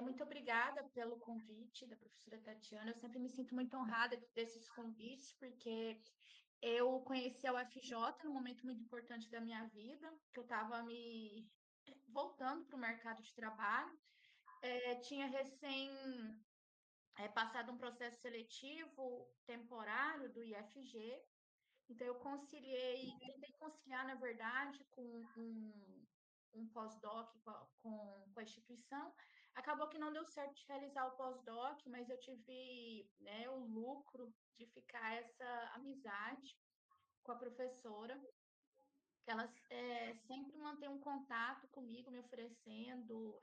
Muito obrigada pelo convite da professora Tatiana. Eu sempre me sinto muito honrada desses convites, porque eu conheci a UFJ num momento muito importante da minha vida, que eu estava me voltando para o mercado de trabalho. Tinha recém passado um processo seletivo temporário do IFG, então eu tentei conciliar, na verdade, com um pós-doc com a instituição. Acabou que não deu certo de realizar o pós-doc, mas eu tive, né, o lucro de ficar essa amizade com a professora, que ela sempre mantém um contato comigo, me oferecendo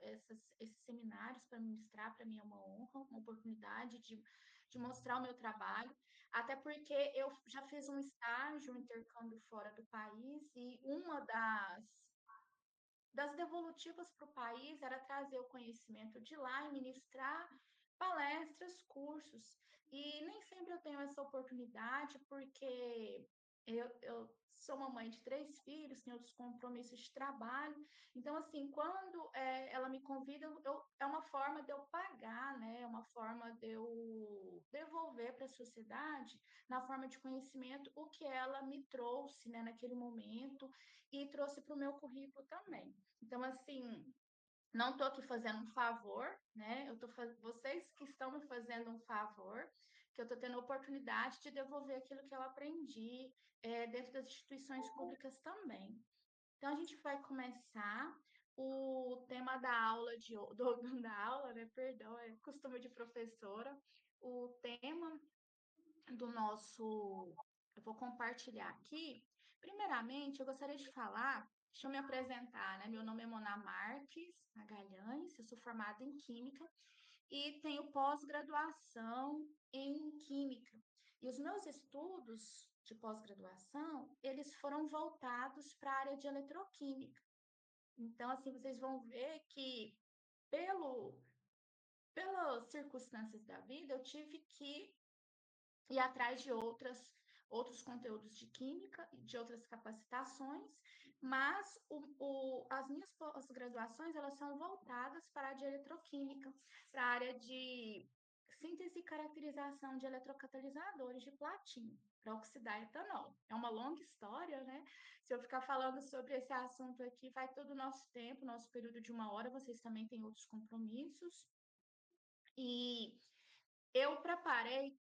esses seminários para ministrar. Para mim é uma honra, uma oportunidade de mostrar o meu trabalho, até porque eu já fiz um estágio, um intercâmbio fora do país, e uma das devolutivas para o país era trazer o conhecimento de lá e ministrar palestras, cursos. E nem sempre eu tenho essa oportunidade, porque eu sou uma mãe de 3 filhos, tenho outros compromissos de trabalho. Então, assim, quando ela me convida, é uma forma de eu pagar, né? É uma forma de eu devolver para a sociedade, na forma de conhecimento, o que ela me trouxe, né, naquele momento, e trouxe para o meu currículo também. Então, assim, não estou aqui fazendo um favor, né? Vocês que estão me fazendo um favor, que eu estou tendo a oportunidade de devolver aquilo que eu aprendi dentro das instituições públicas também. Então, a gente vai começar o tema da aula da aula, né? Perdão, é costume de professora. O tema do nosso. Eu vou compartilhar aqui. Primeiramente, eu gostaria de falar, deixa eu me apresentar, né? Meu nome é Mona Marques Magalhães, eu sou formada em Química e tenho pós-graduação em Química. E os meus estudos de pós-graduação, eles foram voltados para a área de eletroquímica. Então, assim, vocês vão ver que, pelas circunstâncias da vida, eu tive que ir atrás de outros conteúdos de química e de outras capacitações, mas as minhas pós-graduações, elas são voltadas para a área de eletroquímica, para a área de síntese e caracterização de eletrocatalisadores de platina, para oxidar etanol. É uma longa história, né? Se eu ficar falando sobre esse assunto aqui, vai todo o nosso tempo, nosso período de 1 hora, vocês também têm outros compromissos. E eu preparei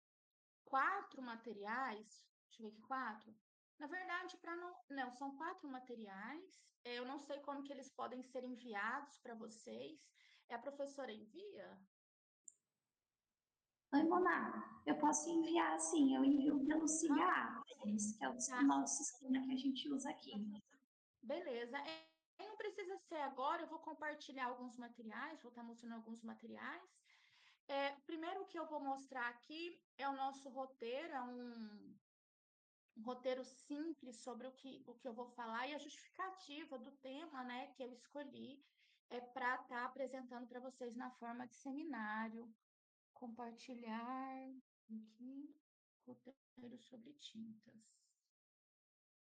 4 materiais, deixa eu ver aqui, 4. Na verdade, para não, são 4 materiais. Eu não sei como que eles podem ser enviados para vocês. A professora envia? Oi, Mona, eu posso enviar assim, eu envio pelo Ah, SIGA, que é o tá. nosso sistema que a gente usa aqui. Beleza. Não precisa ser agora, eu vou compartilhar alguns materiais, vou estar mostrando alguns materiais. Primeiro, o que eu vou mostrar aqui é o nosso roteiro, é um roteiro simples sobre o que eu vou falar, e a justificativa do tema, né, que eu escolhi para estar apresentando para vocês na forma de seminário. Compartilhar aqui, roteiro sobre tintas.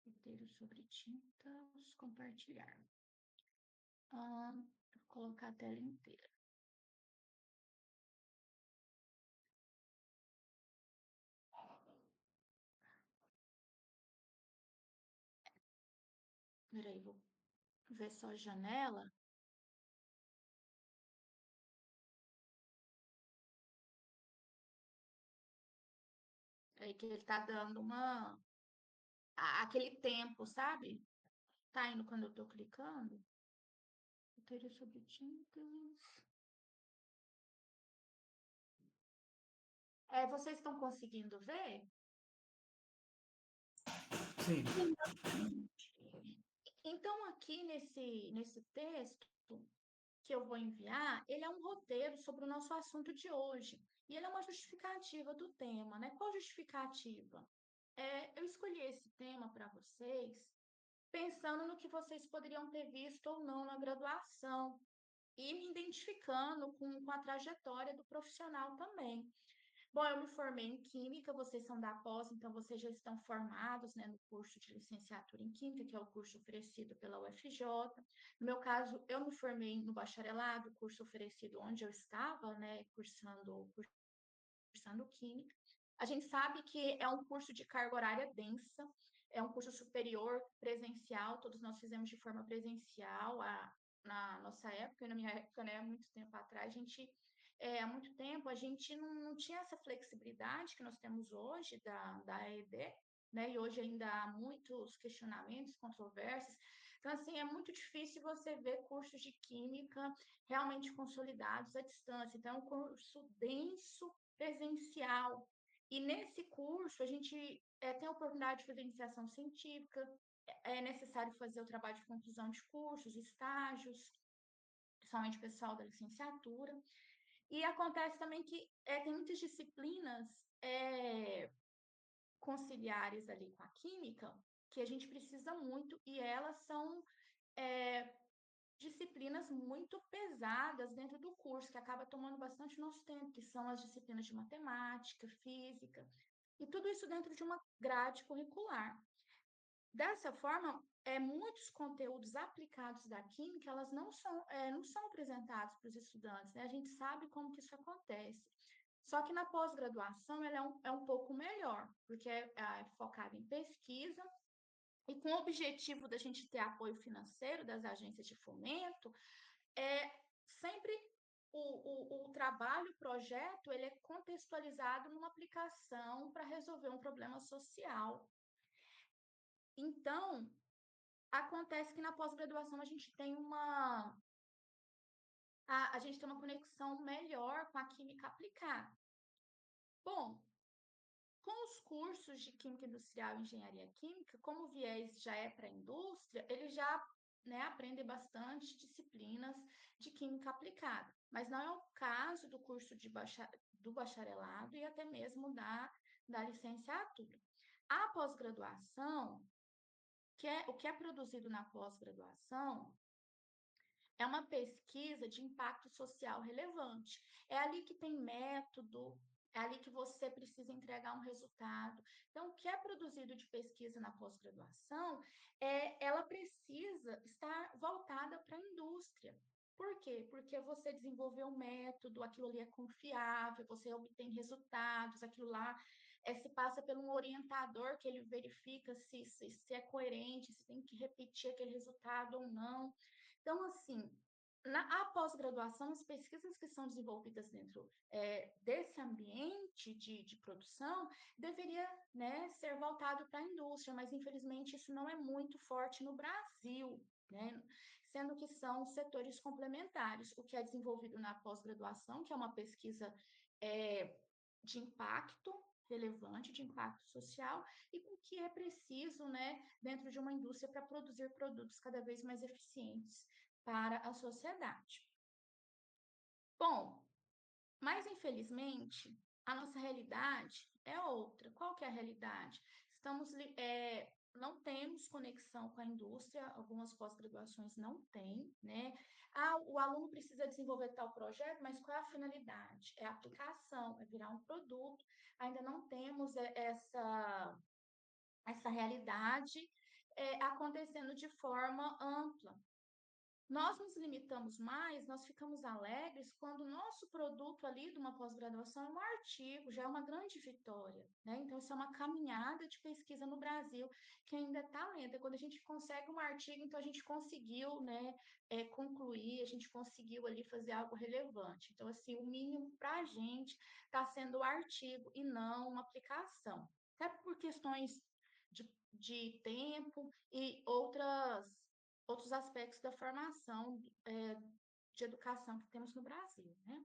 Roteiro sobre tintas, compartilhar. Vou colocar a tela inteira. Peraí, vou ver só a janela. Aí que ele tá dando aquele tempo, sabe? Tá indo quando eu tô clicando. Roteiro sobre tintas. Vocês estão conseguindo ver? Sim. Então, aqui nesse texto que eu vou enviar, ele é um roteiro sobre o nosso assunto de hoje. E ele é uma justificativa do tema, né? Qual justificativa? Eu escolhi esse tema para vocês pensando no que vocês poderiam ter visto ou não na graduação e me identificando com a trajetória do profissional também. Bom, eu me formei em Química, vocês são da pós, então vocês já estão formados, né, no curso de licenciatura em Química, que é o curso oferecido pela UFJ. No meu caso, eu me formei no bacharelado, curso oferecido onde eu estava, né, cursando Química. A gente sabe que é um curso de carga horária densa, é um curso superior presencial, todos nós fizemos de forma presencial na nossa época, e na minha época, né, há muito tempo atrás, há muito tempo a gente não tinha essa flexibilidade que nós temos hoje da AED, né, e hoje ainda há muitos questionamentos, controvérsias. Então, assim, é muito difícil você ver cursos de química realmente consolidados à distância. Então, é um curso denso, presencial. E nesse curso, a gente tem a oportunidade de fazer iniciação científica, é necessário fazer o trabalho de conclusão de cursos, estágios, principalmente o pessoal da licenciatura. E acontece também que tem muitas disciplinas conciliares ali com a química que a gente precisa muito e elas são é, disciplinas muito pesadas dentro do curso, que acaba tomando bastante nosso tempo, que são as disciplinas de matemática, física, e tudo isso dentro de uma grade curricular. Dessa forma, muitos conteúdos aplicados da química, elas não são apresentados para os estudantes, né? A gente sabe como que isso acontece. Só que na pós-graduação, ela é um pouco melhor, porque é focada em pesquisa, e com o objetivo da gente ter apoio financeiro das agências de fomento, é sempre o trabalho, o projeto, ele é contextualizado numa aplicação para resolver um problema social. Então, acontece que na pós-graduação a gente tem uma conexão melhor com a química aplicada. Bom, com os cursos de Química Industrial e Engenharia Química, como o viés já é para a indústria, ele já, né, aprende bastante disciplinas de química aplicada, mas não é o caso do curso do bacharelado e até mesmo da licenciatura. A pós-graduação, o que é produzido na pós-graduação, é uma pesquisa de impacto social relevante. É ali que tem método, é ali que você precisa entregar um resultado. Então, o que é produzido de pesquisa na pós-graduação, ela precisa estar voltada para a indústria. Por quê? Porque você desenvolveu um método, aquilo ali é confiável, você obtém resultados, aquilo lá se passa por um orientador que ele verifica se é coerente, se tem que repetir aquele resultado ou não. Então, assim, na pós-graduação, as pesquisas que são desenvolvidas dentro desse ambiente de produção deveria, né, ser voltado para a indústria, mas infelizmente isso não é muito forte no Brasil, né? Sendo que são setores complementares, o que é desenvolvido na pós-graduação, que é uma pesquisa de impacto relevante, de impacto social, e com que é preciso, né, dentro de uma indústria para produzir produtos cada vez mais eficientes para a sociedade. Bom, mas infelizmente a nossa realidade é outra. Qual que é a realidade? Não temos conexão com a indústria, algumas pós-graduações não têm, né? O aluno precisa desenvolver tal projeto, mas qual é a finalidade? É a aplicação, é virar um produto. Ainda não temos essa realidade acontecendo de forma ampla. Nós nos limitamos mais, nós ficamos alegres quando o nosso produto ali de uma pós-graduação é um artigo, já é uma grande vitória, né? Então, isso é uma caminhada de pesquisa no Brasil que ainda está lenta. Quando a gente consegue um artigo, então a gente conseguiu, né, concluir, a gente conseguiu ali fazer algo relevante. Então, assim, o mínimo para a gente está sendo o artigo e não uma aplicação. Até por questões de tempo e outros aspectos da formação de educação que temos no Brasil, né?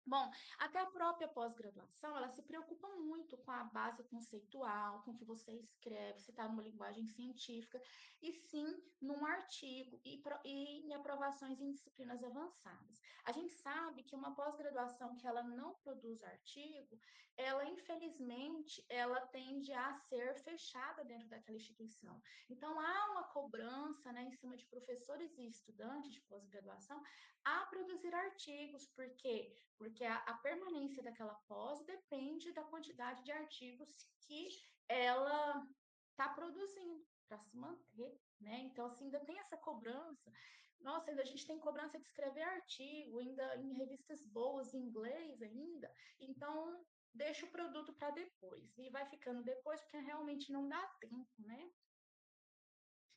Bom, até a própria pós-graduação, ela se preocupa muito com a base conceitual, com o que você escreve, se está numa linguagem científica, e sim num artigo e em aprovações em disciplinas avançadas. A gente sabe que uma pós-graduação que ela não produz artigo, ela infelizmente, ela tende a ser fechada dentro daquela instituição. Então há uma cobrança, né, em cima de professores e estudantes de pós-graduação a produzir artigos, por quê? Porque a permanência daquela pós depende da quantidade de artigos que ela está produzindo para se manter, né? Então, assim, ainda tem essa cobrança. Nossa, ainda a gente tem cobrança de escrever artigo, ainda em revistas boas, em inglês ainda. Então, deixa o produto para depois. E vai ficando depois porque realmente não dá tempo, né?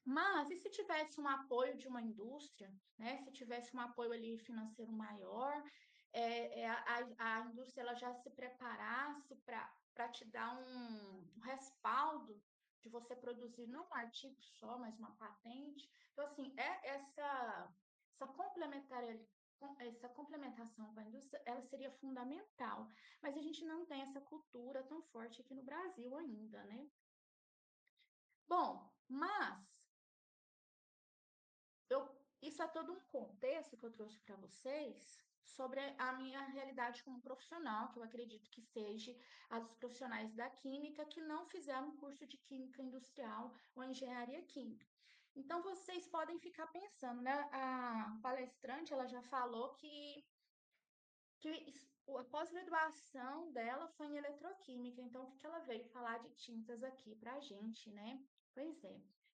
Mas e se tivesse um apoio de uma indústria, né? Se tivesse um apoio ali financeiro maior, a indústria ela já se preparasse para te dar um respaldo de você produzir não um artigo só, mas uma patente. Então, assim, essa complementação com a indústria, ela seria fundamental. Mas a gente não tem essa cultura tão forte aqui no Brasil ainda, né? Bom, mas isso é todo um contexto que eu trouxe para vocês sobre a minha realidade como profissional, que eu acredito que seja a dos profissionais da química que não fizeram um curso de química industrial ou engenharia química. Então, vocês podem ficar pensando, né? A palestrante, ela já falou que a pós-graduação dela foi em eletroquímica, então o que que ela veio falar de tintas aqui para a gente, né? Pois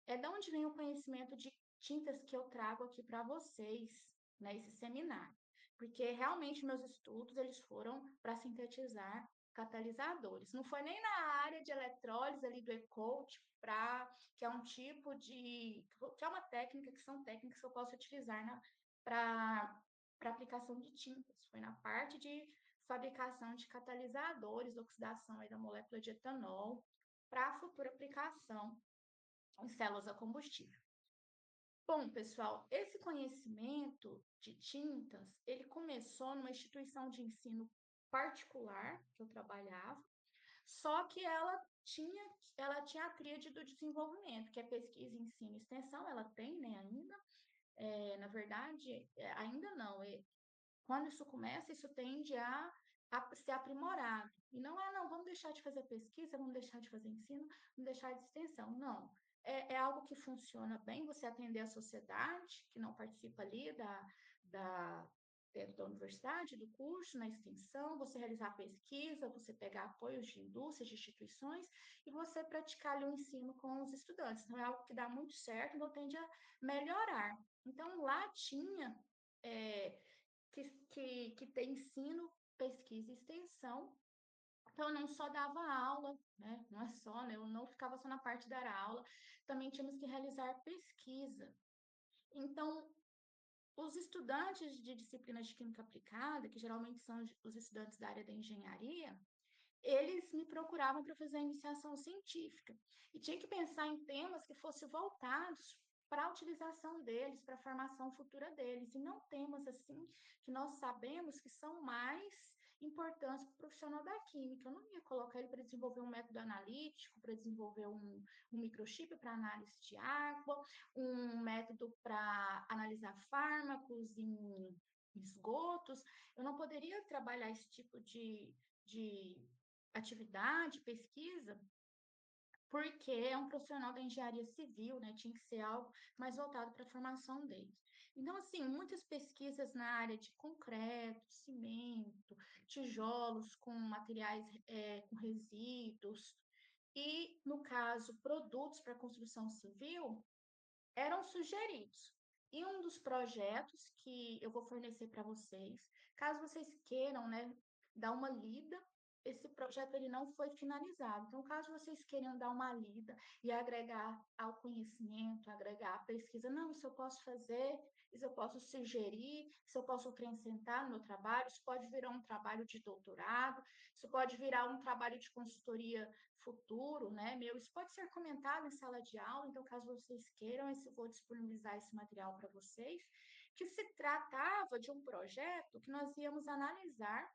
é da onde vem o conhecimento de tintas que eu trago aqui para vocês, nesse seminário, porque realmente meus estudos eles foram para sintetizar catalisadores, não foi nem na área de eletrólise ali do E-coat, que é um tipo que é uma técnica, que são técnicas que eu posso utilizar para aplicação de tintas. Foi na parte de fabricação de catalisadores, oxidação aí da molécula de etanol, para futura aplicação em células a combustível. Bom, pessoal, esse conhecimento de tintas, ele começou numa instituição de ensino particular que eu trabalhava, só que ela tinha a tríade do desenvolvimento, que é pesquisa, ensino e extensão, ela tem, né, ainda, na verdade, ainda não, quando isso começa, isso tende a ser aprimorado. E não é, não, vamos deixar de fazer pesquisa, vamos deixar de fazer ensino, vamos deixar de extensão. Não. É algo que funciona bem, você atender a sociedade, que não participa ali da, dentro da universidade, do curso, na extensão, você realizar pesquisa, você pegar apoios de indústrias, de instituições, e você praticar ali o ensino com os estudantes. Então, é algo que dá muito certo, então tende a melhorar. Então, lá tinha é, que tem ensino, pesquisa e extensão. Então, eu não só dava aula, né? Não é só, né? Eu não ficava só na parte de dar aula, também tínhamos que realizar pesquisa. Então, os estudantes de disciplinas de química aplicada, que geralmente são os estudantes da área da engenharia, eles me procuravam para fazer a iniciação científica. E tinha que pensar em temas que fossem voltados para a utilização deles, para a formação futura deles, e não temas assim que nós sabemos que são mais importantes para o profissional da química. Eu não ia colocar ele para desenvolver um método analítico, para desenvolver um microchip para análise de água, um método para analisar fármacos em esgotos. Eu não poderia trabalhar esse tipo de atividade, pesquisa, porque é um profissional da engenharia civil, né? Tinha que ser algo mais voltado para a formação deles. Então, assim, muitas pesquisas na área de concreto, cimento, tijolos com materiais, com resíduos, e, no caso, produtos para construção civil, eram sugeridos. E um dos projetos que eu vou fornecer para vocês, caso vocês queiram, né, dar uma lida, esse projeto ele não foi finalizado. Então, caso vocês queiram dar uma lida e agregar ao conhecimento, agregar à pesquisa, não, isso eu posso fazer, isso eu posso sugerir, isso eu posso acrescentar no meu trabalho, isso pode virar um trabalho de doutorado, isso pode virar um trabalho de consultoria futuro, né, meu, isso pode ser comentado em sala de aula, então caso vocês queiram, eu vou disponibilizar esse material para vocês, que se tratava de um projeto que nós íamos analisar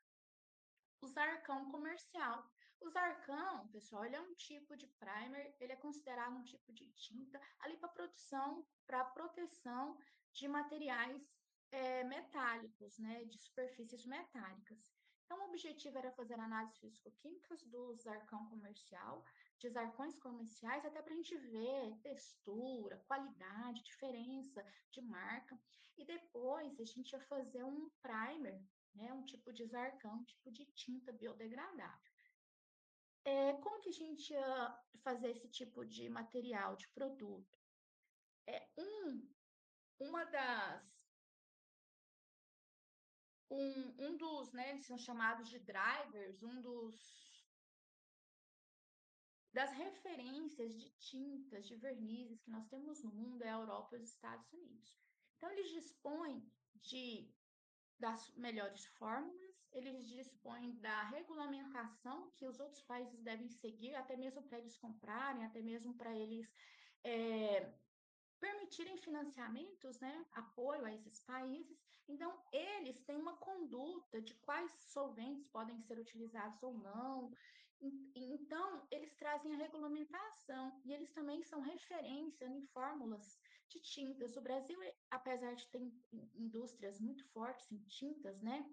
o zarcão comercial. O zarcão, pessoal, ele é um tipo de primer, ele é considerado um tipo de tinta ali para produção, para proteção de materiais metálicos, né, de superfícies metálicas. Então, o objetivo era fazer análises físico-químicas do zarcão comercial, de zarcões comerciais, até para a gente ver textura, qualidade, diferença de marca. E depois a gente ia fazer um primer, né, um tipo de zarcão, um tipo de tinta biodegradável. Como que a gente ia fazer esse tipo de material, de produto? É, um, uma das um dos, né, eles são chamados de drivers, das referências de tintas, de vernizes que nós temos no mundo é a Europa e os Estados Unidos. Então, eles dispõem das melhores fórmulas, eles dispõem da regulamentação que os outros países devem seguir, até mesmo para eles comprarem, até mesmo para eles é, permitirem financiamentos, né, apoio a esses países. Então, eles têm uma conduta de quais solventes podem ser utilizados ou não. Então, eles trazem a regulamentação e eles também são referência em fórmulas de tintas. O Brasil, apesar de ter indústrias muito fortes em tintas, né,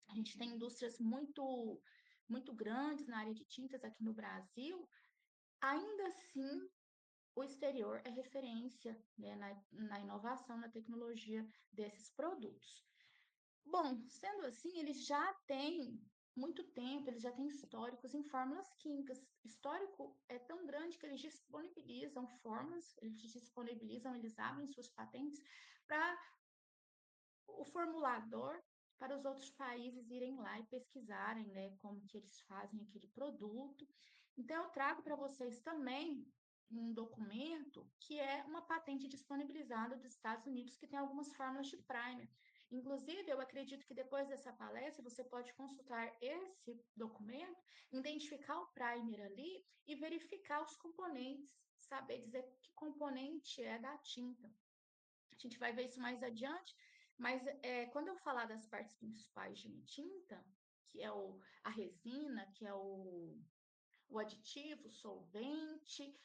a gente tem indústrias muito grandes na área de tintas aqui no Brasil, ainda assim o exterior é referência, né, na inovação, na tecnologia desses produtos. Bom, sendo assim, eles já têm muito tempo, eles já têm históricos em fórmulas químicas. Histórico é tão grande que eles disponibilizam fórmulas, eles abrem suas patentes para o formulador para os outros países irem lá e pesquisarem, né, como que eles fazem aquele produto. Então, eu trago para vocês também um documento que é uma patente disponibilizada dos Estados Unidos que tem algumas fórmulas de primer. Inclusive, eu acredito que depois dessa palestra você pode consultar esse documento, identificar o primer ali e verificar os componentes, saber dizer que componente é da tinta. A gente vai ver isso mais adiante, mas quando eu falar das partes principais de uma tinta, que é a resina, que é o aditivo, o solvente,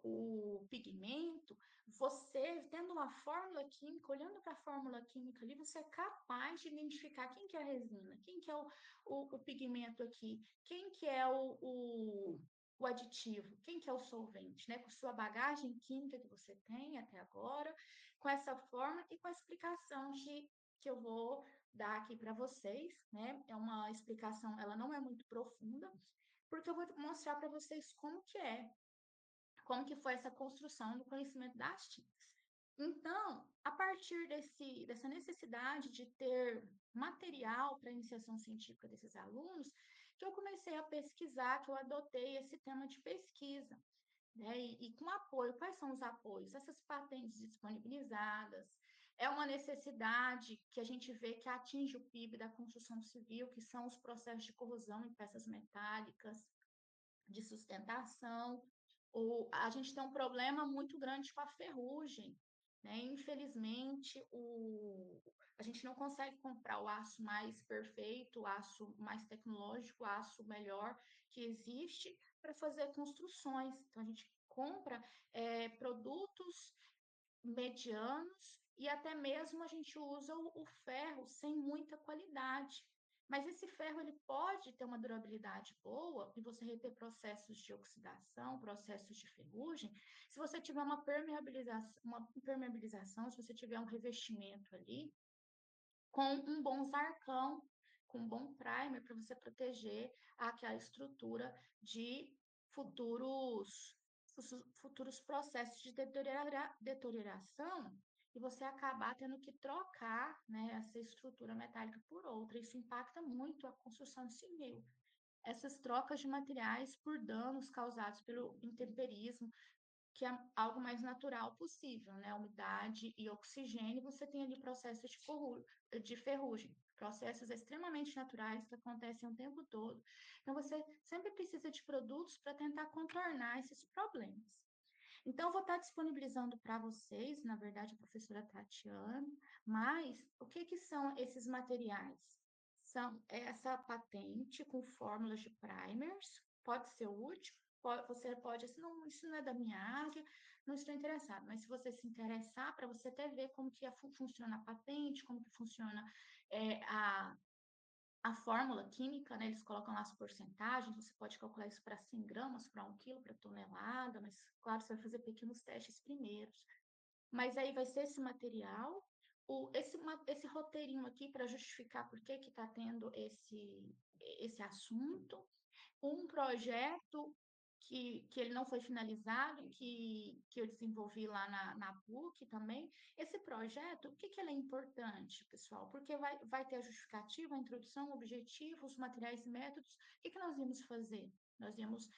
o pigmento, você tendo uma fórmula química, olhando para a fórmula química ali, você é capaz de identificar quem que é a resina, quem que é o pigmento aqui, quem que é o aditivo, quem que é o solvente, né? Com sua bagagem química que você tem até agora, com essa forma e com a explicação que eu vou dar aqui para vocês, né? É uma explicação, ela não é muito profunda, porque eu vou mostrar para vocês como que foi essa construção do conhecimento das tintas. Então, a partir dessa necessidade de ter material para a iniciação científica desses alunos, que eu comecei a pesquisar, que eu adotei esse tema de pesquisa, né? E com apoio, quais são os apoios? Essas patentes disponibilizadas, é uma necessidade que a gente vê que atinge o PIB da construção civil, que são os processos de corrosão em peças metálicas, de sustentação, ou a gente tem um problema muito grande com a ferrugem, né? Infelizmente, a gente não consegue comprar o aço mais perfeito, o aço mais tecnológico, o aço melhor que existe para fazer construções. Então, a gente compra produtos medianos e até mesmo a gente usa o ferro sem muita qualidade. Mas esse ferro ele pode ter uma durabilidade boa e você reter processos de oxidação, processos de ferrugem, se você tiver uma impermeabilização, se você tiver um revestimento ali com um bom zarcão, com um bom primer para você proteger aquela estrutura de futuros futuros processos de deterioração e você acabar tendo que trocar, né, essa estrutura metálica por outra. Isso impacta muito a construção civil. Essas trocas de materiais por danos causados pelo intemperismo, que é algo mais natural possível, né? Umidade e oxigênio, você tem ali processos de ferrugem, processos extremamente naturais que acontecem o tempo todo. Então, você sempre precisa de produtos para tentar contornar esses problemas. Então, eu vou estar disponibilizando para vocês, na verdade, a professora Tatiana, mas o que que são esses materiais? São essa patente com fórmulas de primers, pode ser útil, você pode, assim, não, isso não é da minha área, não estou interessado. Mas se você se interessar, para você até ver como que funciona a patente, como que funciona a fórmula química, né? Eles colocam lá as porcentagens, você pode calcular isso para 100 gramas, para 1 quilo, para tonelada, mas claro, você vai fazer pequenos testes primeiros. Mas aí vai ser esse material, esse roteirinho aqui para justificar por que está tendo esse assunto, um projeto que ele não foi finalizado, que eu desenvolvi lá na PUC também. Esse projeto, o que ele é importante, pessoal? Porque vai ter a justificativa, a introdução, o objetivo, os materiais e métodos. O que nós íamos fazer? Nós íamos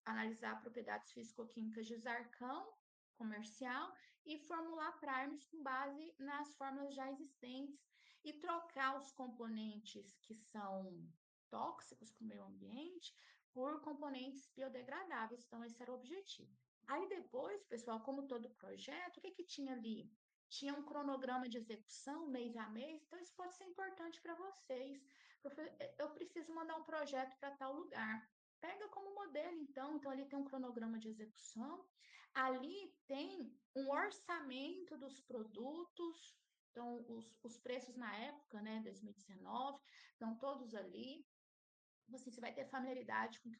analisar propriedades físico-químicas de zircão comercial e formular primers com base nas fórmulas já existentes e trocar os componentes que são tóxicos para o meio ambiente por componentes biodegradáveis. Então, esse era o objetivo. Aí depois, pessoal, como todo projeto, o que tinha ali? Tinha um cronograma de execução mês a mês, então isso pode ser importante para vocês. Eu preciso mandar um projeto para tal lugar. Pega como modelo, então ali tem um cronograma de execução, ali tem um orçamento dos produtos, então os preços na época, né, 2019, estão todos ali. Você vai ter familiaridade com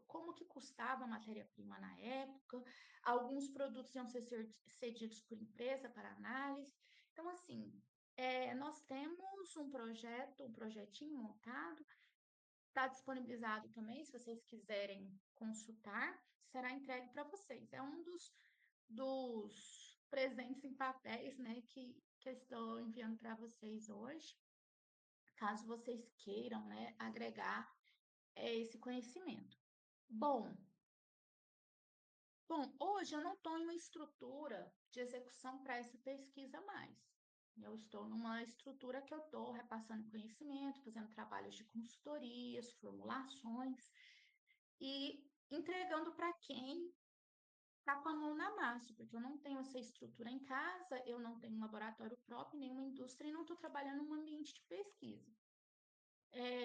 como que custava a matéria-prima na época, alguns produtos iam ser cedidos por empresa para análise. Então, assim, nós temos um projeto, um projetinho montado, está disponibilizado também, se vocês quiserem consultar, será entregue para vocês. É um dos presentes em papéis, né, que eu estou enviando para vocês hoje, caso vocês queiram, né, agregar esse conhecimento. Bom, hoje eu não estou em uma estrutura de execução para essa pesquisa mais. Eu estou numa estrutura que eu estou repassando conhecimento, fazendo trabalhos de consultorias, formulações e entregando para quem está com a mão na massa, porque eu não tenho essa estrutura em casa, eu não tenho um laboratório próprio, nenhuma indústria e não estou trabalhando num ambiente de pesquisa.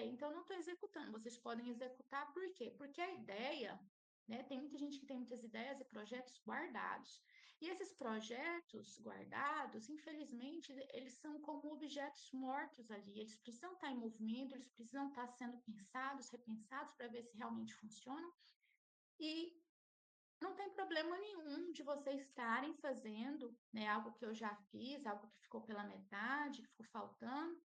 Então, não estou executando. Vocês podem executar por quê? Porque a ideia, né? Tem muita gente que tem muitas ideias e projetos guardados. E esses projetos guardados, infelizmente, eles são como objetos mortos ali. Eles precisam estar em movimento, eles precisam estar sendo pensados, repensados para ver se realmente funcionam. E não tem problema nenhum de vocês estarem fazendo, né, algo que eu já fiz, algo que ficou pela metade, que ficou faltando.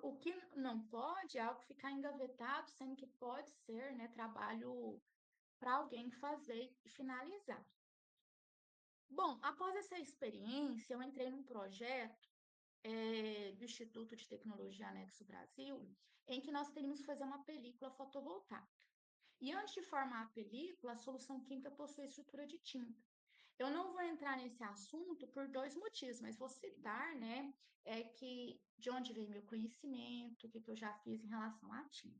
O que não pode é algo ficar engavetado, sendo que pode ser, né, trabalho para alguém fazer e finalizar. Bom, após essa experiência, eu entrei num projeto do Instituto de Tecnologia Anexo Brasil, em que nós teríamos que fazer uma película fotovoltaica. E antes de formar a película, a solução química possui estrutura de tinta. Eu não vou entrar nesse assunto por dois motivos, mas vou citar, né, que de onde veio meu conhecimento, o que eu já fiz em relação à tinta.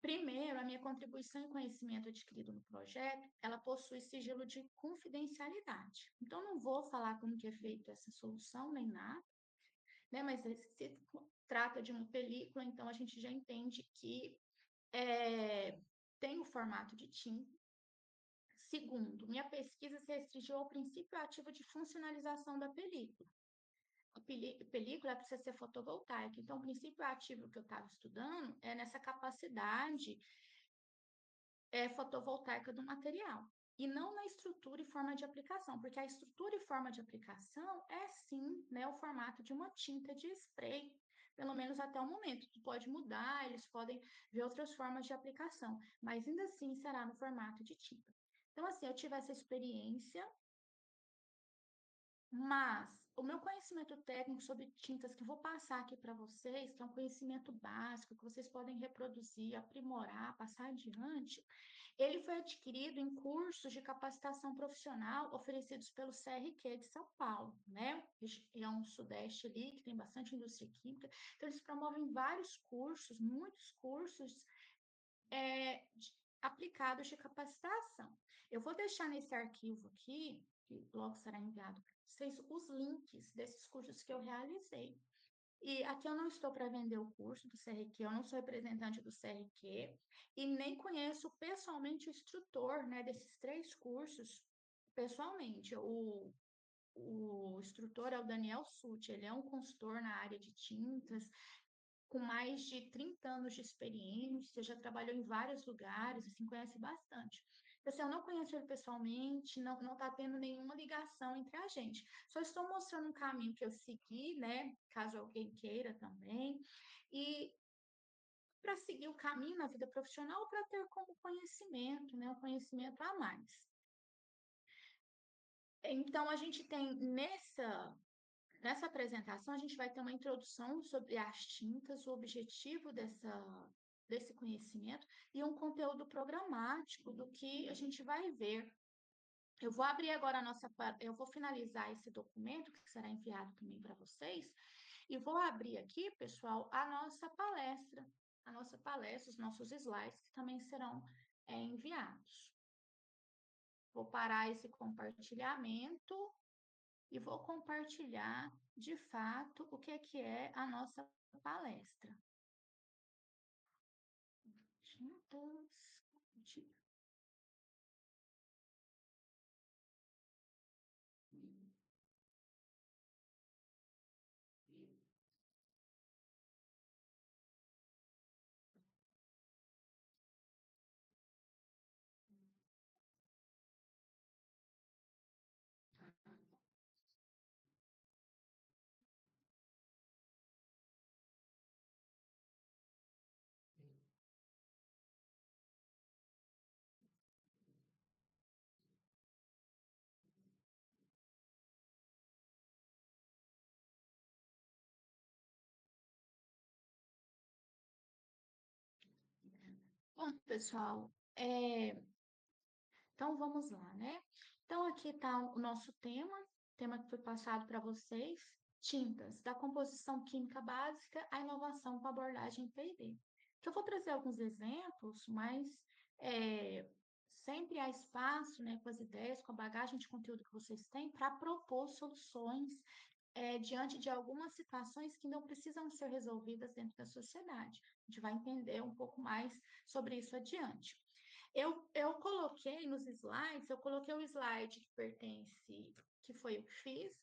Primeiro, a minha contribuição e conhecimento adquirido no projeto, ela possui sigilo de confidencialidade. Então, não vou falar como que é feita essa solução, nem nada, né, mas se trata de uma película, então a gente já entende que tem o formato de tinta. Segundo, minha pesquisa se restringiu ao princípio ativo de funcionalização da película. A película precisa ser fotovoltaica, então o princípio ativo que eu estava estudando é nessa capacidade fotovoltaica do material, e não na estrutura e forma de aplicação, porque a estrutura e forma de aplicação é sim, né, o formato de uma tinta de spray, pelo menos até o momento. Pode mudar, eles podem ver outras formas de aplicação, mas ainda assim será no formato de tinta. Então, assim, eu tive essa experiência, mas o meu conhecimento técnico sobre tintas que eu vou passar aqui para vocês, que é um conhecimento básico, que vocês podem reproduzir, aprimorar, passar adiante, ele foi adquirido em cursos de capacitação profissional oferecidos pelo CRQ de São Paulo, né? Região sudeste ali, que tem bastante indústria química. Então, eles promovem vários cursos, muitos cursos aplicados de capacitação. Eu vou deixar nesse arquivo aqui, que logo será enviado para vocês, os links desses cursos que eu realizei. E aqui eu não estou para vender o curso do CRQ, eu não sou representante do CRQ e nem conheço pessoalmente o instrutor, né, desses 3 cursos pessoalmente. O instrutor é o Daniel Sutti, ele é um consultor na área de tintas, com mais de 30 anos de experiência, já trabalhou em vários lugares, assim, conhece bastante. Então, assim, eu não conheço ele pessoalmente, não está tendo nenhuma ligação entre a gente. Só estou mostrando um caminho que eu segui, né? Caso alguém queira também. E para seguir o caminho na vida profissional, para ter como conhecimento, né? Um conhecimento a mais. Então, a gente tem nessa apresentação, a gente vai ter uma introdução sobre as tintas, o objetivo desse conhecimento e um conteúdo programático do que a gente vai ver. Eu vou abrir agora eu vou finalizar esse documento que será enviado também para vocês e vou abrir aqui, pessoal, a nossa palestra, os nossos slides que também serão enviados. Vou parar esse compartilhamento e vou compartilhar, de fato, o que é a nossa palestra. Juntas. Bom, pessoal, então vamos lá, né? Então aqui está o nosso tema que foi passado para vocês, tintas, da composição química básica à inovação com abordagem P&D. Que eu vou trazer alguns exemplos, mas é, sempre há espaço, né, com as ideias, com a bagagem de conteúdo que vocês têm, para propor soluções diante de algumas situações que não precisam ser resolvidas dentro da sociedade. A gente vai entender um pouco mais sobre isso adiante. Eu coloquei nos slides, eu coloquei o slide que pertence, que foi o que fiz,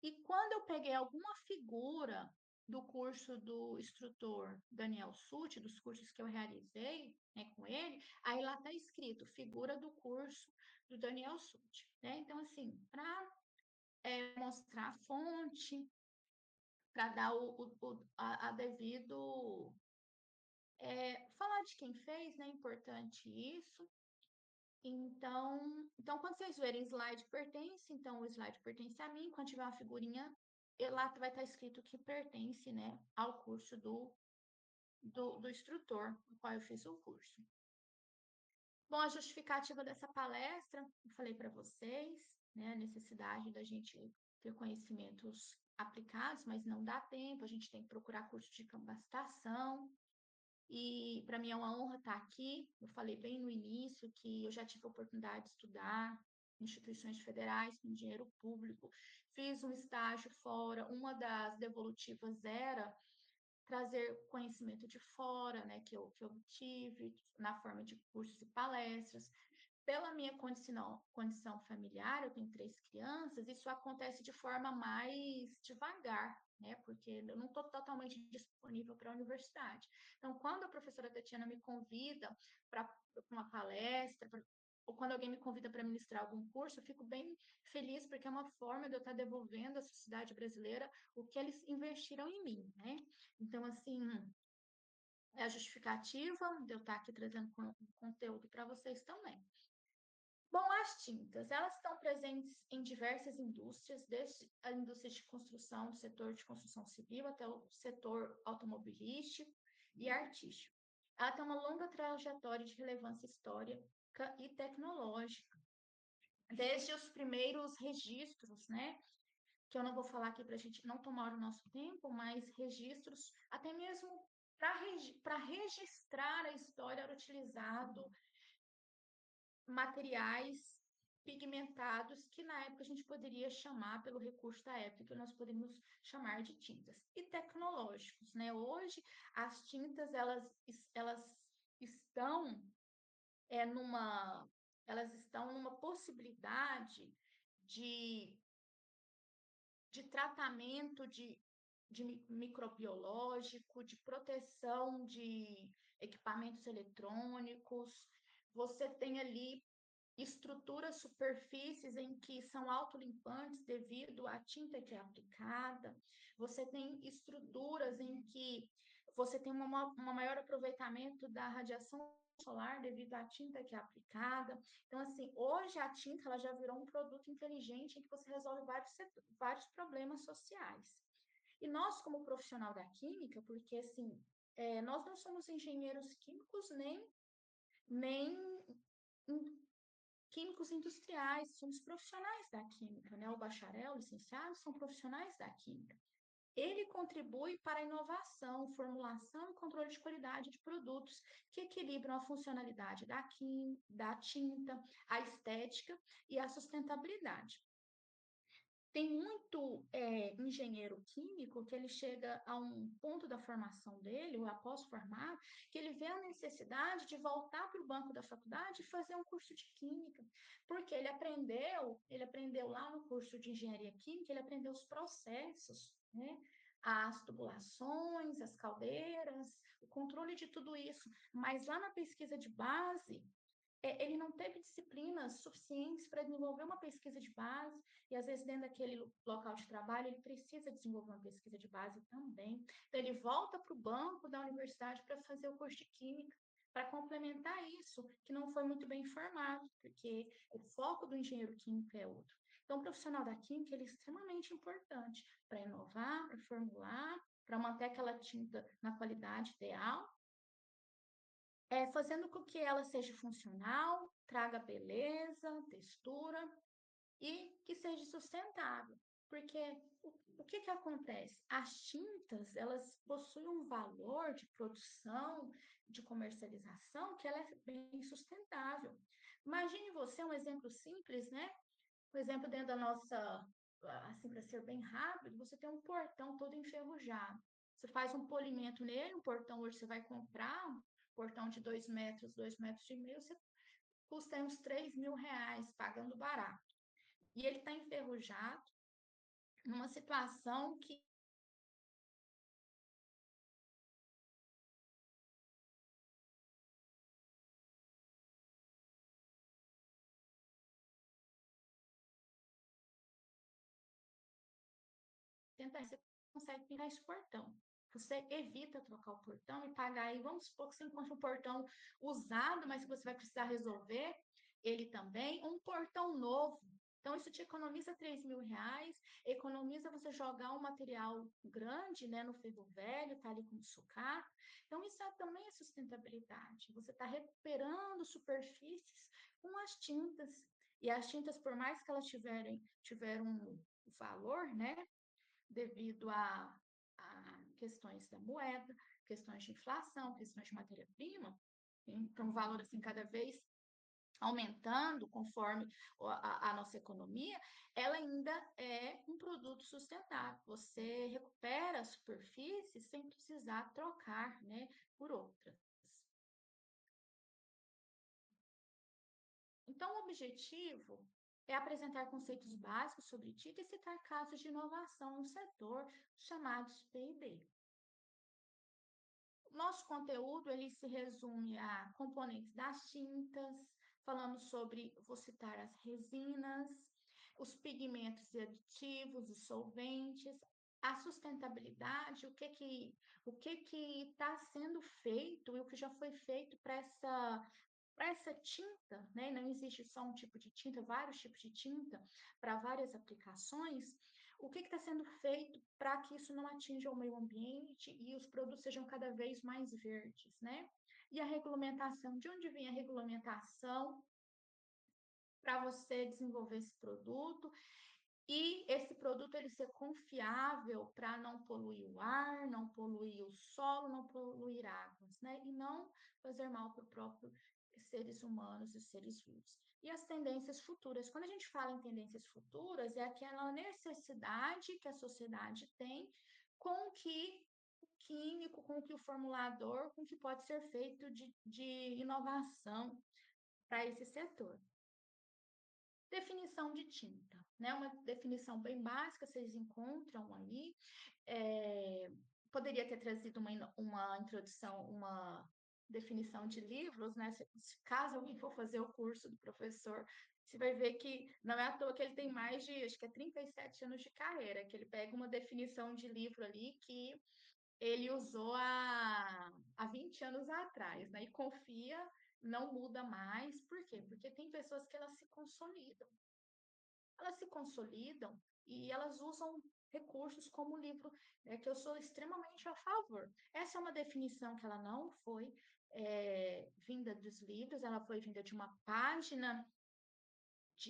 e quando eu peguei alguma figura do curso do instrutor Daniel Sutti, dos cursos que eu realizei, né, com ele, aí lá está escrito figura do curso do Daniel Sutti, né? Então, assim, para mostrar a fonte, para dar a devido falar de quem fez, né? Importante isso. Então, quando vocês verem slide pertence, então o slide pertence a mim. Quando tiver uma figurinha, lá vai estar escrito que pertence, né, ao curso do instrutor, no qual eu fiz o curso. Bom, a justificativa dessa palestra, eu falei para vocês, né, a necessidade da gente ter conhecimentos aplicados, mas não dá tempo, a gente tem que procurar curso de capacitação, e para mim é uma honra estar aqui. Eu falei bem no início que eu já tive a oportunidade de estudar em instituições federais com dinheiro público, fiz um estágio fora, uma das devolutivas era trazer conhecimento de fora, né, que eu obtive na forma de cursos e palestras. Pela minha condição familiar, eu tenho 3 crianças, isso acontece de forma mais devagar, né? Porque eu não estou totalmente disponível para a universidade. Então, quando a professora Tatiana me convida para uma palestra, ou quando alguém me convida para ministrar algum curso, eu fico bem feliz, porque é uma forma de eu estar devolvendo à sociedade brasileira o que eles investiram em mim, né? Então, assim, é a justificativa de eu estar aqui trazendo conteúdo para vocês também. Bom, as tintas, elas estão presentes em diversas indústrias, desde a indústria de construção, do setor de construção civil, até o setor automobilístico e artístico. Ela tem uma longa trajetória de relevância histórica e tecnológica, desde os primeiros registros, né? Que eu não vou falar aqui para a gente não tomar o nosso tempo, mas registros, até mesmo para registrar a história, era utilizado materiais pigmentados que na época a gente poderia chamar pelo recurso da época que nós podemos chamar de tintas. E microbiológicos, né? Hoje, as tintas, elas estão numa, elas estão numa possibilidade de, de tratamento de microbiológico, de proteção de equipamentos eletrônicos. Você tem ali estruturas, superfícies em que são autolimpantes devido à tinta que é aplicada. Você tem estruturas em que você tem uma maior aproveitamento da radiação solar devido à tinta que é aplicada. Então, assim, hoje a tinta ela já virou um produto inteligente em que você resolve vários problemas sociais. E nós, como profissional da química, porque assim, nós não somos engenheiros químicos nem químicos industriais, somos profissionais da química, né? O bacharel, o licenciado, são profissionais da química. Ele contribui para a inovação, formulação e controle de qualidade de produtos que equilibram a funcionalidade da tinta, a estética e a sustentabilidade. Tem muito engenheiro químico que ele chega a um ponto da formação dele, ou após formar, que ele vê a necessidade de voltar para o banco da faculdade e fazer um curso de química, porque ele aprendeu lá no curso de engenharia química, ele aprendeu os processos, né? As tubulações, as caldeiras, o controle de tudo isso, mas lá na pesquisa de base, ele não teve disciplinas suficientes para desenvolver uma pesquisa de base, e às vezes dentro daquele local de trabalho ele precisa desenvolver uma pesquisa de base também. Então ele volta para o banco da universidade para fazer o curso de química, para complementar isso, que não foi muito bem formado, porque o foco do engenheiro químico é outro. Então o profissional da química ele é extremamente importante para inovar, para formular, para manter aquela tinta na qualidade ideal, fazendo com que ela seja funcional, traga beleza, textura e que seja sustentável. Porque o que que acontece? As tintas, elas possuem um valor de produção, de comercialização, que ela é bem sustentável. Imagine você, um exemplo simples, né? Por exemplo, dentro da nossa, assim, para ser bem rápido, você tem um portão todo enferrujado. Você faz um polimento nele, um portão hoje você vai comprar, um portão de 2 metros, 2,5 metros, você custa uns R$ 3.000, pagando barato. E ele está enferrujado, numa situação que tenta, você consegue pintar esse portão. Você evita trocar o portão e pagar aí. Vamos supor que você encontre um portão usado, mas que você vai precisar resolver ele também, um portão novo. Então, isso te economiza R$ 3.000, economiza você jogar um material grande, né, no ferro velho, tá ali com sucata. Então, isso também é sustentabilidade. Você está recuperando superfícies com as tintas. E as tintas, por mais que elas tiveram um valor, né, devido a questões da moeda, questões de inflação, questões de matéria-prima, então o valor assim cada vez aumentando conforme a nossa economia, ela ainda é um produto sustentável. Você recupera a superfície sem precisar trocar, né, por outras. Então, o objetivo é apresentar conceitos básicos sobre TIC e citar casos de inovação no setor chamados P&D. Nosso conteúdo ele se resume a componentes das tintas, falando sobre, vou citar as resinas, os pigmentos e aditivos, os solventes, a sustentabilidade, o que está sendo feito e o que já foi feito para essa tinta, né? Não existe só um tipo de tinta, vários tipos de tinta para várias aplicações. O que está sendo feito para que isso não atinja o meio ambiente e os produtos sejam cada vez mais verdes, né? E a regulamentação, de onde vem a regulamentação para você desenvolver esse produto e esse produto ele ser confiável para não poluir o ar, não poluir o solo, não poluir águas, né? E não fazer mal para o próprio seres humanos e seres vivos. E as tendências futuras. Quando a gente fala em tendências futuras, é aquela necessidade que a sociedade tem com que químico, com que o formulador, com que pode ser feito de inovação para esse setor. Definição de tinta, né? Uma definição bem básica, vocês encontram aí. É, poderia ter trazido uma introdução, uma definição de livros, né? Caso alguém for fazer o curso do professor, você vai ver que não é à toa que ele tem mais de, acho que é 37 anos de carreira, que ele pega uma definição de livro ali que ele usou há 20 anos atrás, né? E confia, não muda mais. Por quê? Porque tem pessoas que elas se consolidam e elas usam recursos como o livro, né, que eu sou extremamente a favor. Essa é uma definição que ela não foi vinda dos livros, ela foi vinda de uma página,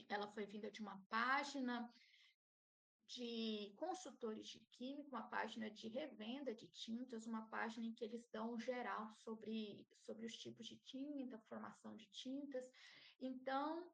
ela foi vinda de uma página de consultores de química, uma página de revenda de tintas, uma página em que eles dão geral sobre os tipos de tinta, formação de tintas. Então,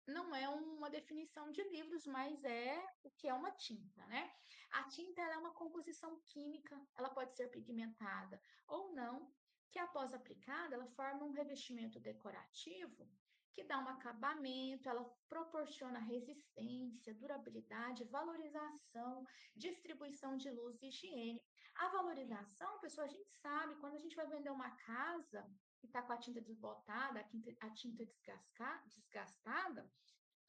não é uma definição de livros, mas é o que é uma tinta, né? A tinta ela é uma composição química, ela pode ser pigmentada ou não, que após aplicada, ela forma um revestimento decorativo que dá um acabamento, ela proporciona resistência, durabilidade, valorização, distribuição de luz e higiene. A valorização, pessoal, a gente sabe, quando a gente vai vender uma casa que está com a tinta desbotada, a tinta desgastada,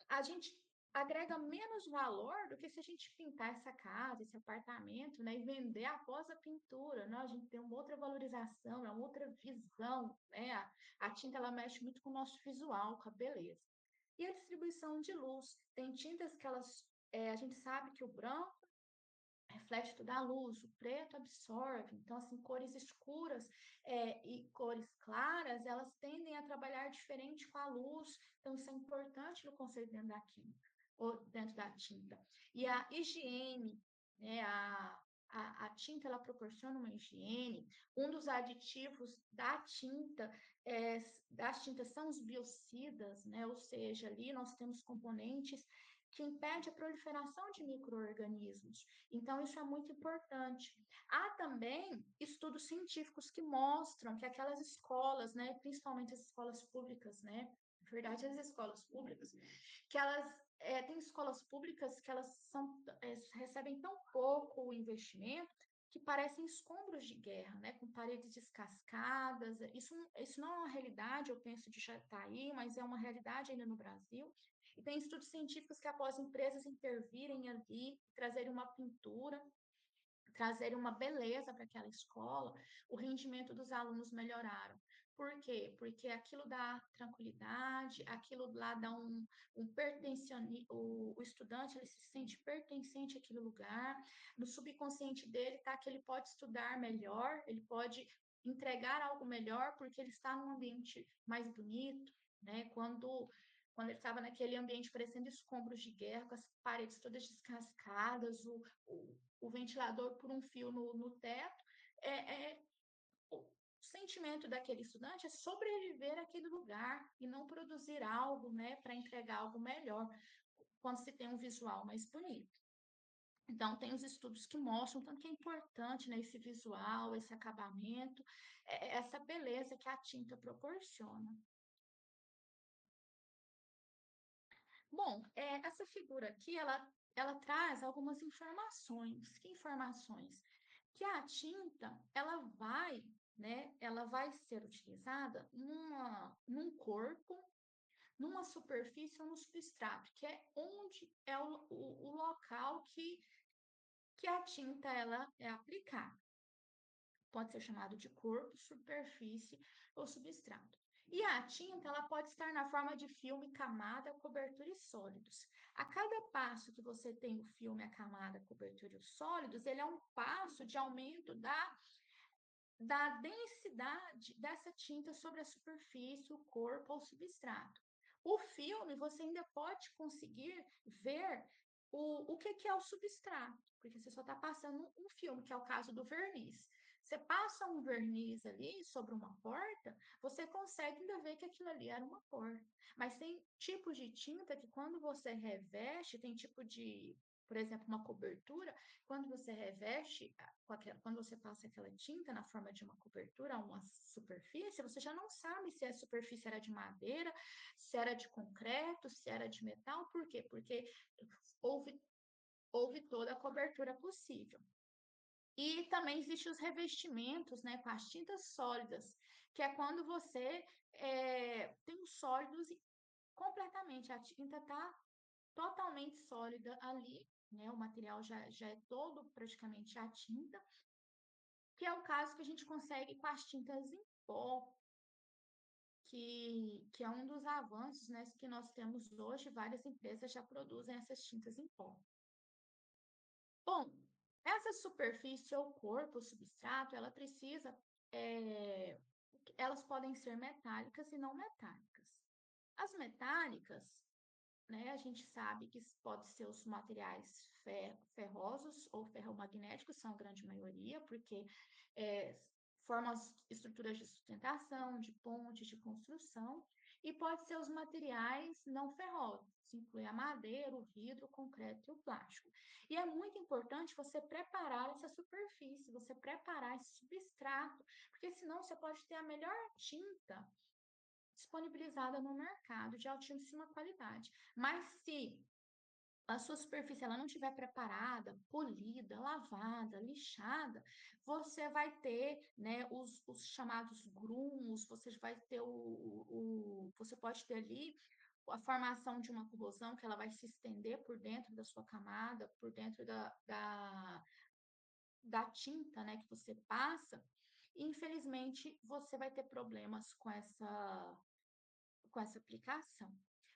a gente agrega menos valor do que se a gente pintar essa casa, esse apartamento, né, e vender após a pintura, né? A gente tem uma outra valorização, é uma outra visão, né? A tinta ela mexe muito com o nosso visual, com a beleza. E a distribuição de luz, tem tintas que a gente sabe que o branco reflete toda a luz, o preto absorve, então assim, cores escuras e cores claras, elas tendem a trabalhar diferente com a luz, então isso é importante no conceito dentro da química, ou dentro da tinta. E a higiene, né, a tinta ela proporciona uma higiene, um dos aditivos das tintas são os biocidas, né, ou seja, ali nós temos componentes que impedem a proliferação de micro-organismos. Então, isso é muito importante. Há também estudos científicos que mostram que aquelas escolas, né, principalmente as escolas públicas, né, na verdade, as escolas públicas, que tem escolas públicas que recebem tão pouco investimento que parecem escombros de guerra, né, com paredes descascadas. Isso não é uma realidade, eu penso, de Jataí, mas é uma realidade ainda no Brasil. E tem estudos científicos que, após empresas intervirem ali, trazerem uma pintura, trazerem uma beleza para aquela escola, o rendimento dos alunos melhoraram. Por quê? Porque aquilo dá tranquilidade, aquilo lá dá um pertencimento, o estudante ele se sente pertencente àquele lugar, no subconsciente dele está que ele pode estudar melhor, ele pode entregar algo melhor porque ele está num ambiente mais bonito, né? Quando ele estava naquele ambiente parecendo escombros de guerra, com as paredes todas descascadas, o ventilador por um fio no teto, o sentimento daquele estudante é sobreviver àquele lugar e não produzir algo, né, para entregar algo melhor, quando se tem um visual mais bonito. Então, tem os estudos que mostram tanto que é importante, né, esse visual, esse acabamento, essa beleza que a tinta proporciona. Bom, essa figura aqui, ela traz algumas informações. Que informações? Que a tinta, ela vai ser utilizada num corpo, numa superfície ou no substrato, que é onde é o local que a tinta ela é aplicada. Pode ser chamado de corpo, superfície ou substrato. E a tinta, ela pode estar na forma de filme, camada, cobertura e sólidos. A cada passo que você tem o filme, a camada, a cobertura e os sólidos, ele é um passo de aumento da densidade dessa tinta sobre a superfície, o corpo ou substrato. O filme, você ainda pode conseguir ver o que é o substrato, porque você só está passando um filme, que é o caso do verniz. Você passa um verniz ali sobre uma porta, você consegue ainda ver que aquilo ali era uma porta. Mas tem tipos de tinta que quando você reveste, tem tipo de, por exemplo, uma cobertura, quando você reveste, quando você passa aquela tinta na forma de uma cobertura, uma superfície, você já não sabe se a superfície era de madeira, se era de concreto, se era de metal. Por quê? Porque houve, houve toda a cobertura possível. E também existem os revestimentos, né, com as tintas sólidas, que é quando você tem os sólidos completamente, a tinta está totalmente sólida ali, né, o material já é todo praticamente a tinta, que é o caso que a gente consegue com as tintas em pó, que é um dos avanços, né, que nós temos hoje, várias empresas já produzem essas tintas em pó. Bom, essa superfície ou corpo, o substrato, ela precisa, é, elas podem ser metálicas e não metálicas. As metálicas, né, a gente sabe que pode ser os materiais ferrosos ou ferromagnéticos, são a grande maioria, porque é, formam as estruturas de sustentação, de pontes, de construção, e pode ser os materiais não ferrosos, inclui a madeira, o vidro, o concreto e o plástico. E é muito importante você preparar essa superfície, você preparar esse substrato, porque senão você pode ter a melhor tinta disponibilizada no mercado de altíssima qualidade. Mas se a sua superfície ela não estiver preparada, polida, lavada, lixada, você vai ter, né, os chamados grumos, você vai ter você pode ter ali a formação de uma corrosão que ela vai se estender por dentro da sua camada, por dentro da tinta, né, que você passa, e infelizmente você vai ter problemas com essa aplicação.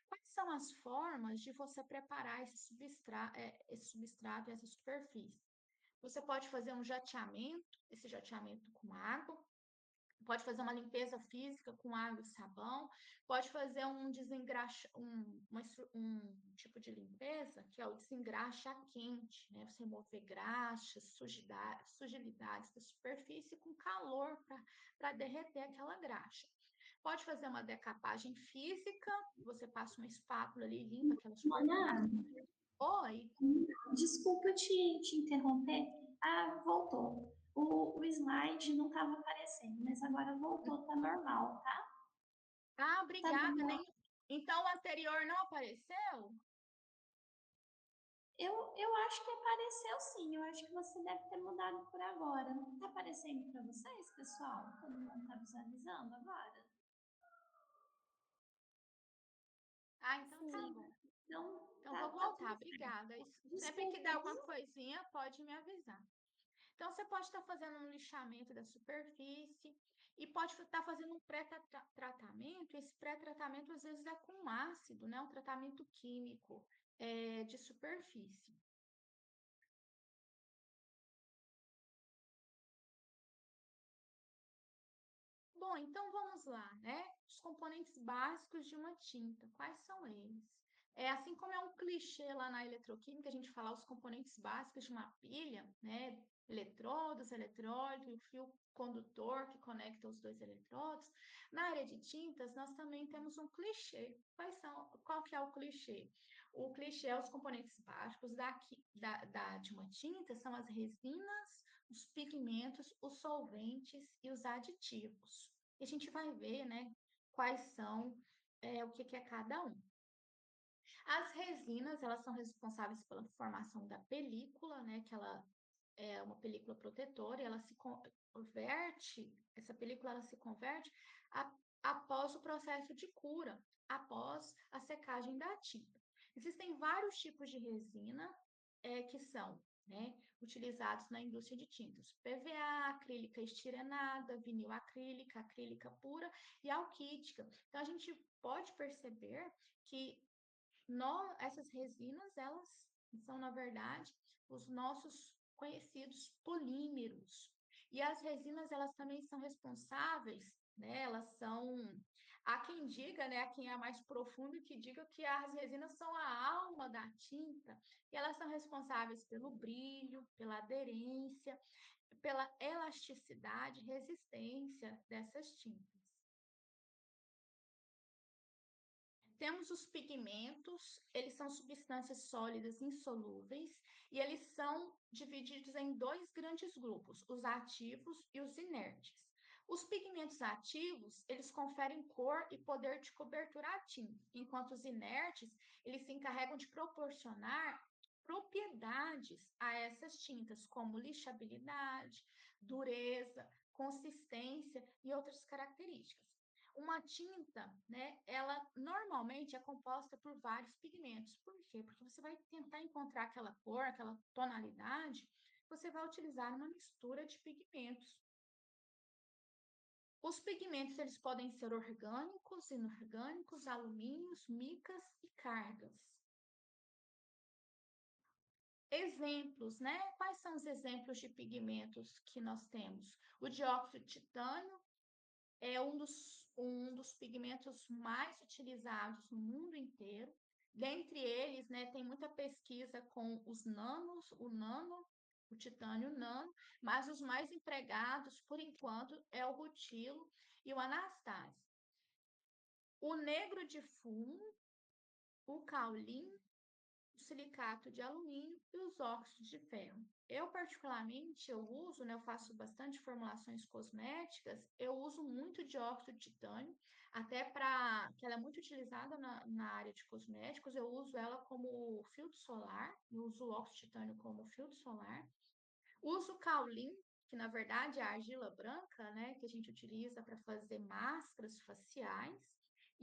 Quais são as formas de você preparar esse substrato e essa superfície? Você pode fazer um jateamento, esse jateamento com água, pode fazer uma limpeza física com água e sabão, pode fazer um desengraxa, um tipo de limpeza que é o desengraxa quente, né? Você remover graxas, sujidades da superfície com calor para derreter aquela graxa. Pode fazer uma decapagem física, você passa uma espátula ali, limpa aquela Mona, superfície. Oi? desculpa te interromper. Ah, voltou. O slide não estava aparecendo, mas agora voltou, tá normal, tá? Ah, Tá obrigada. bom. Nem... Então, o anterior não apareceu? Eu acho que apareceu sim. Eu acho que você deve ter mudado por agora. Não tá aparecendo para vocês, pessoal? Todo mundo tá visualizando agora? Ah, então tá Sim. bom. Então, Então, tá, vou tá tudo voltar. certo. Obrigada. Sempre que Desculpa, der alguma viu? coisinha, pode me avisar. Então, você pode estar fazendo um lixamento da superfície e pode estar fazendo um pré-tratamento. Esse pré-tratamento, às vezes, é com ácido, né? Um tratamento químico de superfície. Bom, então vamos lá, né? Os componentes básicos de uma tinta, quais são eles? Assim como é um clichê lá na eletroquímica, a gente falar os componentes básicos de uma pilha, né? Eletrodos, eletrólito e o fio condutor que conecta os dois eletrodos. Na área de tintas, nós também temos um clichê. Qual que é o clichê? O clichê é os componentes básicos de uma tinta, são as resinas, os pigmentos, os solventes e os aditivos. E a gente vai ver, né, quais são, o que é cada um. As resinas, elas são responsáveis pela formação da película, né, que ela é uma película protetora, e ela se converte, essa película ela se converte após o processo de cura, após a secagem da tinta. Existem vários tipos de resina que são, né, utilizados na indústria de tintas. PVA, acrílica estirenada, vinil acrílica, acrílica pura e alquítica. Então, a gente pode perceber que essas resinas, elas são, na verdade, os nossos conhecidos polímeros. E as resinas, elas também são responsáveis, né? Elas são, há quem diga, né? Há quem é mais profundo que diga que as resinas são a alma da tinta, e elas são responsáveis pelo brilho, pela aderência, pela elasticidade, resistência dessas tintas. Temos os pigmentos, eles são substâncias sólidas insolúveis e eles são divididos em dois grandes grupos, os ativos e os inertes. Os pigmentos ativos, eles conferem cor e poder de cobertura à tinta, enquanto os inertes, eles se encarregam de proporcionar propriedades a essas tintas, como lixabilidade, dureza, consistência e outras características. Uma tinta, né, ela normalmente é composta por vários pigmentos. Por quê? Porque você vai tentar encontrar aquela cor, aquela tonalidade, você vai utilizar uma mistura de pigmentos. Os pigmentos, eles podem ser orgânicos, inorgânicos, alumínios, micas e cargas. Exemplos, né? Quais são os exemplos de pigmentos que nós temos? O dióxido de titânio é um dos pigmentos mais utilizados no mundo inteiro. Dentre eles, né, tem muita pesquisa com os nanos, o titânio nano, mas os mais empregados, por enquanto, é o rutilo e o anastáse. O negro de fumo, o caulim, o silicato de alumínio e os óxidos de ferro. Eu, particularmente, eu uso, né, eu faço bastante formulações cosméticas, eu uso muito de óxido de titânio, até para que ela é muito utilizada na área de cosméticos, eu uso ela como filtro solar, eu uso o óxido de titânio como filtro solar, uso o Kaolin, que na verdade é a argila branca, né, que a gente utiliza para fazer máscaras faciais,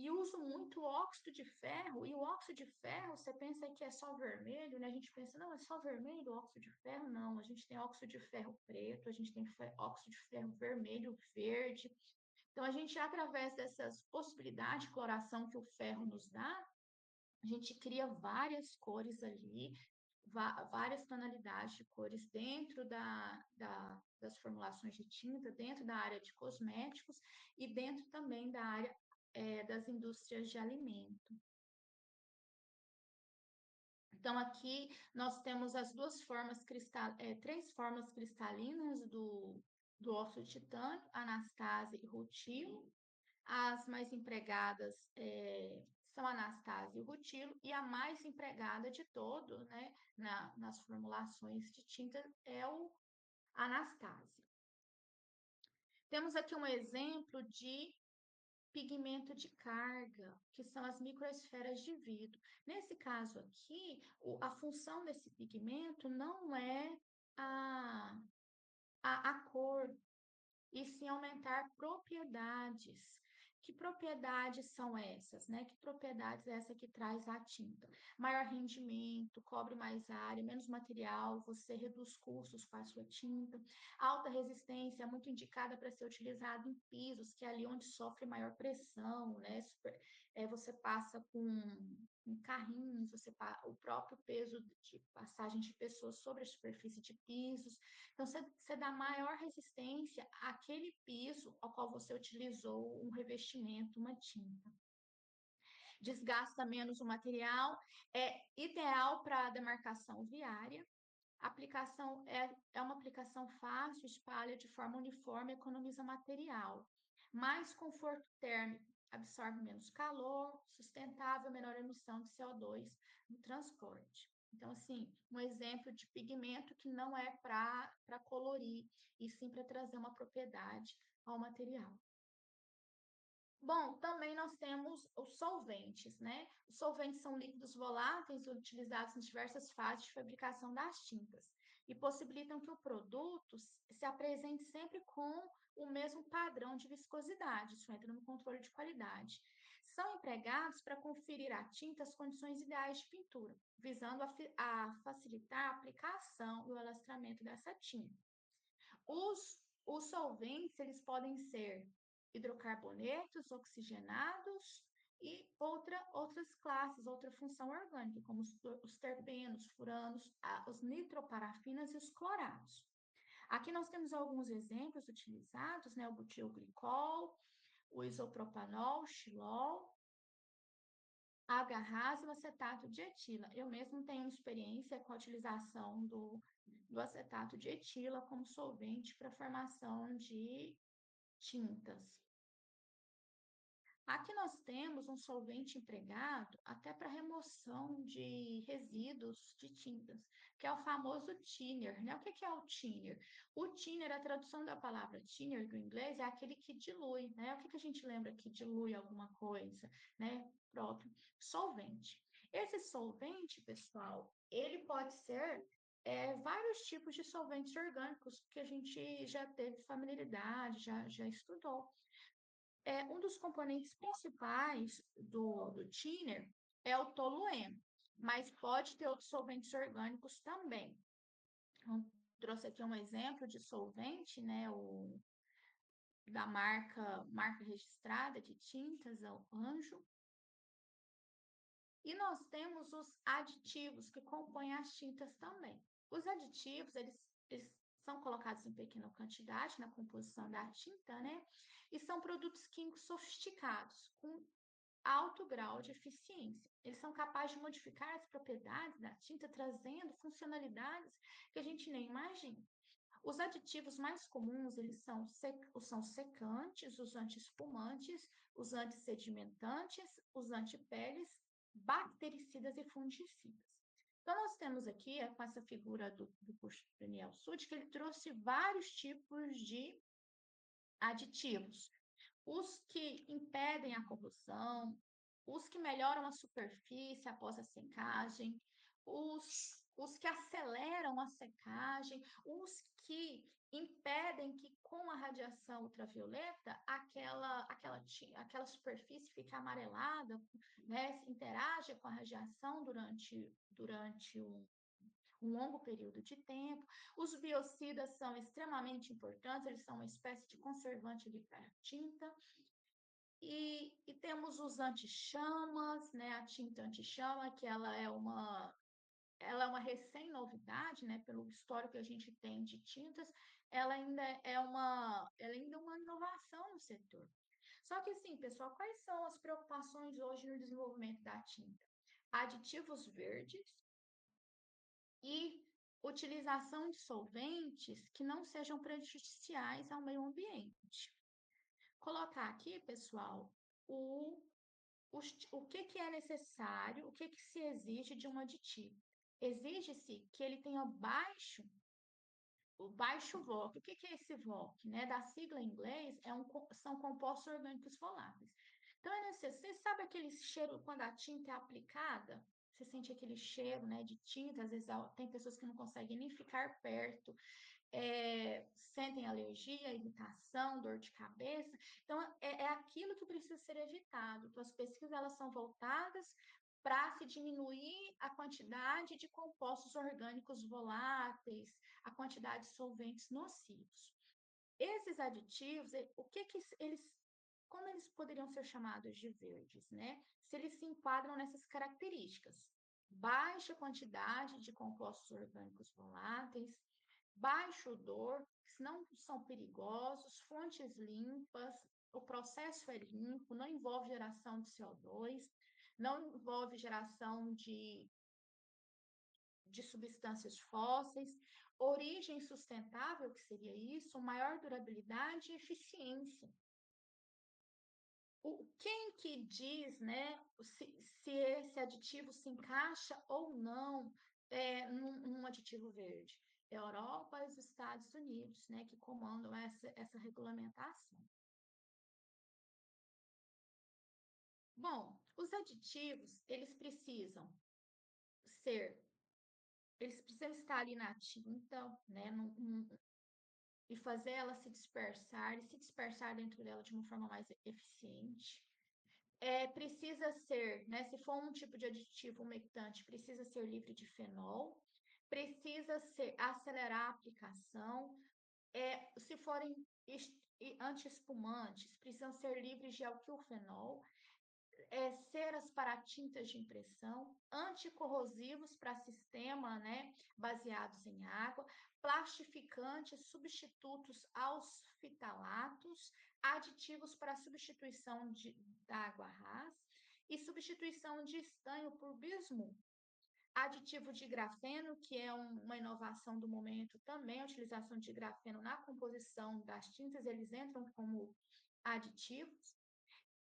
e uso muito óxido de ferro, e o óxido de ferro, você pensa que é só vermelho, né? A gente pensa, não, é só vermelho o óxido de ferro? Não, a gente tem óxido de ferro preto, a gente tem óxido de ferro vermelho, verde. Então, a gente, através dessas possibilidades de coloração que o ferro nos dá, a gente cria várias cores ali, várias tonalidades de cores dentro das formulações de tinta, dentro da área de cosméticos e dentro também da área das indústrias de alimento. Então, aqui nós temos as três formas cristalinas do óxido de titânio, anastase e rutilo. As mais empregadas são a Anastásia e o Rutilo, e a mais empregada de todo, né, nas formulações de tinta, é o Anastásia. Temos aqui um exemplo de pigmento de carga, que são as microesferas de vidro. Nesse caso aqui, a função desse pigmento não é a, a cor, e sim aumentar propriedades. Que propriedades são essas, né? Que propriedades é essa que traz a tinta? Maior rendimento, cobre mais área, menos material, você reduz custos com a sua tinta. Alta resistência, muito indicada para ser utilizada em pisos, que é ali onde sofre maior pressão, né? Você passa com carrinhos, o próprio peso de passagem de pessoas sobre a superfície de pisos. Então, você dá maior resistência àquele piso ao qual você utilizou um revestimento, uma tinta. Desgasta menos o material, é ideal para demarcação viária. A aplicação é uma aplicação fácil, espalha de forma uniforme, economiza material. Mais conforto térmico, absorve menos calor, sustentável, menor emissão de CO2 no transporte. Então, assim, um exemplo de pigmento que não é para colorir, e sim para trazer uma propriedade ao material. Bom, também nós temos os solventes, né? Os solventes são líquidos voláteis utilizados em diversas fases de fabricação das tintas e possibilitam que o produto se apresente sempre com o mesmo padrão de viscosidade, isso entra no controle de qualidade. São empregados para conferir à tinta as condições ideais de pintura, visando a facilitar a aplicação e o alastramento dessa tinta. Os solventes, eles podem ser hidrocarbonetos, oxigenados e outras classes, outra função orgânica, como os terpenos, furanos, os nitroparafinas e os clorados. Aqui nós temos alguns exemplos utilizados, né? O butilglicol, o isopropanol, xilol, a agarrase e o acetato de etila. Eu mesmo tenho experiência com a utilização do acetato de etila como solvente para formação de tintas. Aqui nós temos um solvente empregado até para remoção de resíduos de tintas, que é o famoso thinner, né? O que é o thinner? O thinner, a tradução da palavra thinner do inglês é aquele que dilui, né? O que a gente lembra que dilui alguma coisa, né? Próprio solvente. Esse solvente, pessoal, ele pode ser vários tipos de solventes orgânicos que a gente já teve familiaridade, já estudou. Um dos componentes principais do thinner é o tolueno, mas pode ter outros solventes orgânicos também. Então, trouxe aqui um exemplo de solvente, né, da marca registrada de tintas, é o Anjo. E nós temos os aditivos que compõem as tintas também. Os aditivos, eles são colocados em pequena quantidade na composição da tinta, né? E são produtos químicos sofisticados, com alto grau de eficiência. Eles são capazes de modificar as propriedades da tinta, trazendo funcionalidades que a gente nem imagina. Os aditivos mais comuns, eles são secantes, os antiespumantes, os antissedimentantes, os antipeles, bactericidas e fungicidas. Então, nós temos aqui, com essa figura do curso do Daniel Sud, que ele trouxe vários tipos de aditivos. Os que impedem a corrosão, os que melhoram a superfície após a secagem, os que aceleram a secagem, os que impedem que com a radiação ultravioleta aquela superfície fique amarelada, né, interage com a radiação durante um longo período de tempo. Os biocidas são extremamente importantes, eles são uma espécie de conservante ali para a tinta. E temos os anti-chamas, né? A tinta anti-chama, que ela é uma recém-novidade, né? Pelo histórico que a gente tem de tintas, ela ainda é uma inovação no setor. Só que assim, pessoal, quais são as preocupações hoje no desenvolvimento da tinta? Aditivos verdes e utilização de solventes que não sejam prejudiciais ao meio ambiente. Colocar aqui, pessoal, o o que é necessário, o que se exige de um aditivo. Exige-se que ele tenha o baixo VOC. O que é esse VOC? Né? Da sigla em inglês, são compostos orgânicos voláteis. Então, é necessário. Você sabe aquele cheiro quando a tinta é aplicada? Você sente aquele cheiro, né, de tinta, às vezes tem pessoas que não conseguem nem ficar perto, sentem alergia, irritação, dor de cabeça. Então, é aquilo que precisa ser evitado. Então, as pesquisas elas são voltadas para se diminuir a quantidade de compostos orgânicos voláteis, a quantidade de solventes nocivos. Esses aditivos, como eles poderiam ser chamados de verdes, né? Se eles se enquadram nessas características: baixa quantidade de compostos orgânicos voláteis, baixo odor, que não são perigosos, fontes limpas, o processo é limpo, não envolve geração de CO2, não envolve geração de substâncias fósseis, origem sustentável, que seria isso, maior durabilidade e eficiência. Quem que diz, né, se esse aditivo se encaixa ou não num aditivo verde? Europa e os Estados Unidos, né, que comandam essa regulamentação. Bom, os aditivos, eles precisam estar ali na tinta, né, e fazer ela se dispersar dentro dela de uma forma mais eficiente. Precisa ser, né, se for um tipo de aditivo umectante, precisa ser livre de fenol, precisa acelerar a aplicação, se forem anti-espumantes, precisam ser livres de alquilfenol, ceras para tintas de impressão, anticorrosivos para sistema, né, baseados em água, plastificantes, substitutos aos fitalatos, aditivos para substituição da água ras e substituição de estanho por bismuto. Aditivo de grafeno, que é uma inovação do momento também, a utilização de grafeno na composição das tintas, eles entram como aditivos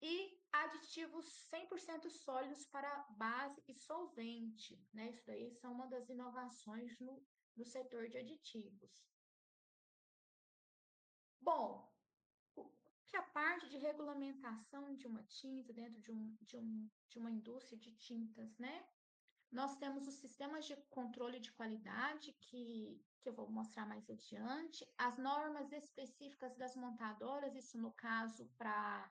e aditivos 100% sólidos para base e solvente, né? Isso daí são uma das inovações no setor de aditivos. Bom, que a parte de regulamentação de uma tinta dentro de uma indústria de tintas, né? Nós temos os sistemas de controle de qualidade, que eu vou mostrar mais adiante, as normas específicas das montadoras, isso no caso para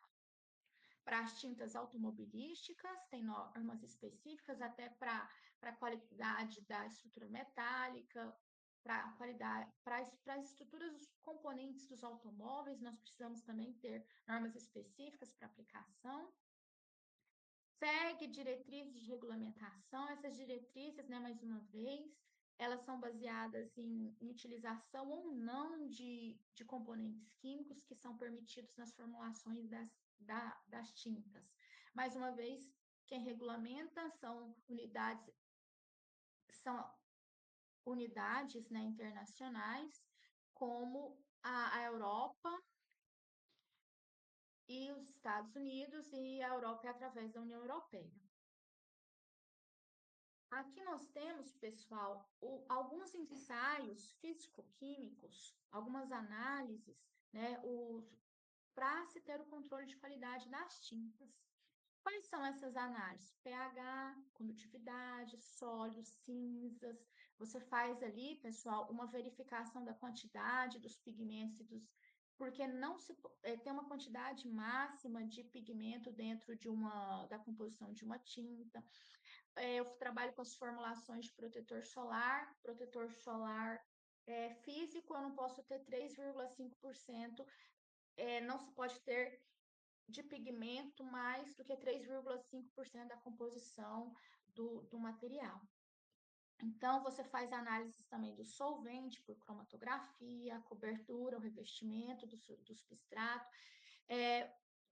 as tintas automobilísticas, tem normas específicas até para a qualidade da estrutura metálica, para a qualidade, para as estruturas dos componentes dos automóveis, nós precisamos também ter normas específicas para aplicação. Segue diretrizes de regulamentação, essas diretrizes, né, mais uma vez, elas são baseadas em utilização ou não de componentes químicos que são permitidos nas formulações das tintas. Mais uma vez, quem regulamenta são unidades, né, internacionais, como a Europa e os Estados Unidos, e a Europa é através da União Europeia. Aqui nós temos, pessoal, alguns ensaios físico-químicos, algumas análises, né, para se ter o controle de qualidade das tintas. Quais são essas análises? pH, condutividade, sólidos, cinzas. Você faz ali, pessoal, uma verificação da quantidade dos pigmentos porque não se tem uma quantidade máxima de pigmento dentro da composição de uma tinta. Eu trabalho com as formulações de protetor solar físico, eu não posso ter 3,5%, não se pode ter de pigmento mais do que 3,5% da composição do material. Então, você faz análises também do solvente por cromatografia, cobertura, o revestimento do substrato.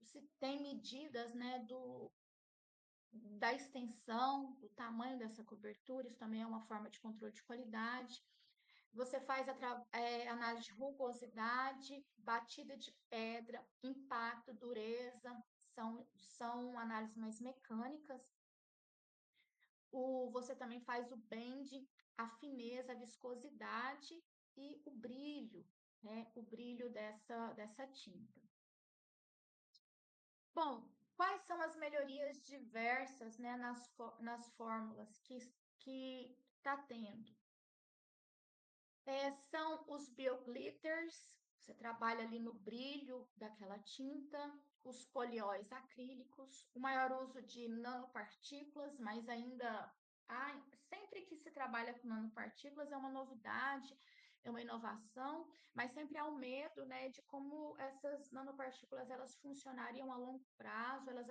Se tem medidas, né, da extensão, do tamanho dessa cobertura, isso também é uma forma de controle de qualidade. Você faz análise de rugosidade, batida de pedra, impacto, dureza, são análises mais mecânicas. Você também faz o bending, a fineza, a viscosidade e o brilho, né? O brilho dessa tinta. Bom, quais são as melhorias diversas, né, nas fórmulas que está tendo? São os bioglitters, você trabalha ali no brilho daquela tinta, os polióis acrílicos, o maior uso de nanopartículas, mas ainda sempre que se trabalha com nanopartículas é uma novidade, é uma inovação, mas sempre há o medo, né, de como essas nanopartículas elas funcionariam a longo prazo, ela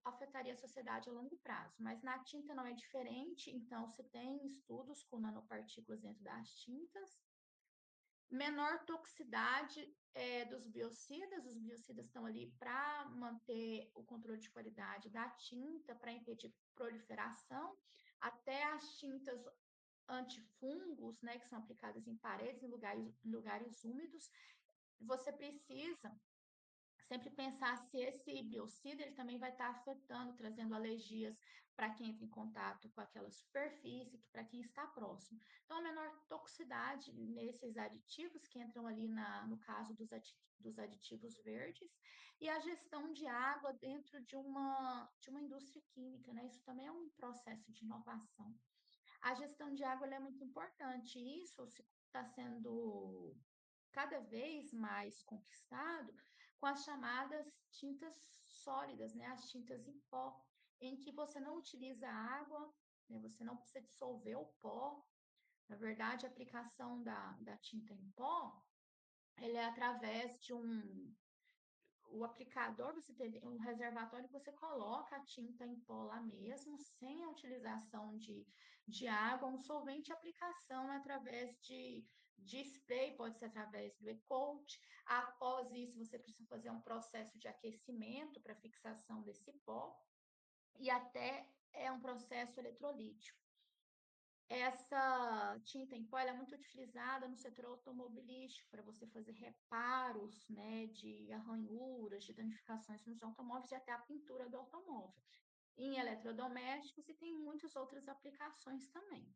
afetaria a sociedade a longo prazo, mas na tinta não é diferente, então se tem estudos com nanopartículas dentro das tintas. Menor toxicidade dos biocidas, os biocidas estão ali para manter o controle de qualidade da tinta, para impedir proliferação, até as tintas antifungos, né, que são aplicadas em paredes, em lugares úmidos, você precisa sempre pensar se esse biocida ele também vai estar afetando, trazendo alergias para quem entra em contato com aquela superfície, para quem está próximo. Então, a menor toxicidade nesses aditivos que entram ali no caso dos aditivos verdes, e a gestão de água dentro de uma indústria química, né? Isso também é um processo de inovação. A gestão de água é muito importante, e isso está sendo cada vez mais conquistado com as chamadas tintas sólidas, né? As tintas em pó, em que você não utiliza água, né? Você não precisa dissolver o pó. Na verdade, a aplicação da tinta em pó, ele é através de o aplicador, você tem um reservatório que você coloca a tinta em pó lá mesmo, sem a utilização de água, um solvente de aplicação através de spray, pode ser através do e-coat. Após isso, você precisa fazer um processo de aquecimento para fixação desse pó e até é um processo eletrolítico. Essa tinta em pó, ela é muito utilizada no setor automobilístico para você fazer reparos, né, de arranhuras, de danificações nos automóveis e até a pintura do automóvel. Em eletrodomésticos e tem muitas outras aplicações também.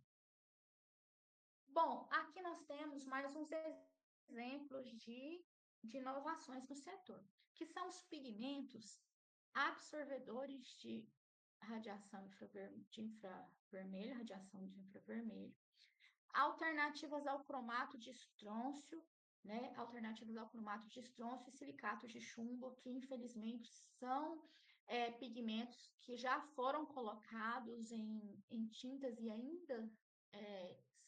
Bom, aqui nós temos mais uns exemplos de inovações no setor, que são os pigmentos absorvedores de radiação de infravermelho, radiação de infravermelho, alternativas ao cromato de estrôncio, né? Alternativas ao cromato de estrôncio e silicatos de chumbo, que infelizmente são pigmentos que já foram colocados em tintas e ainda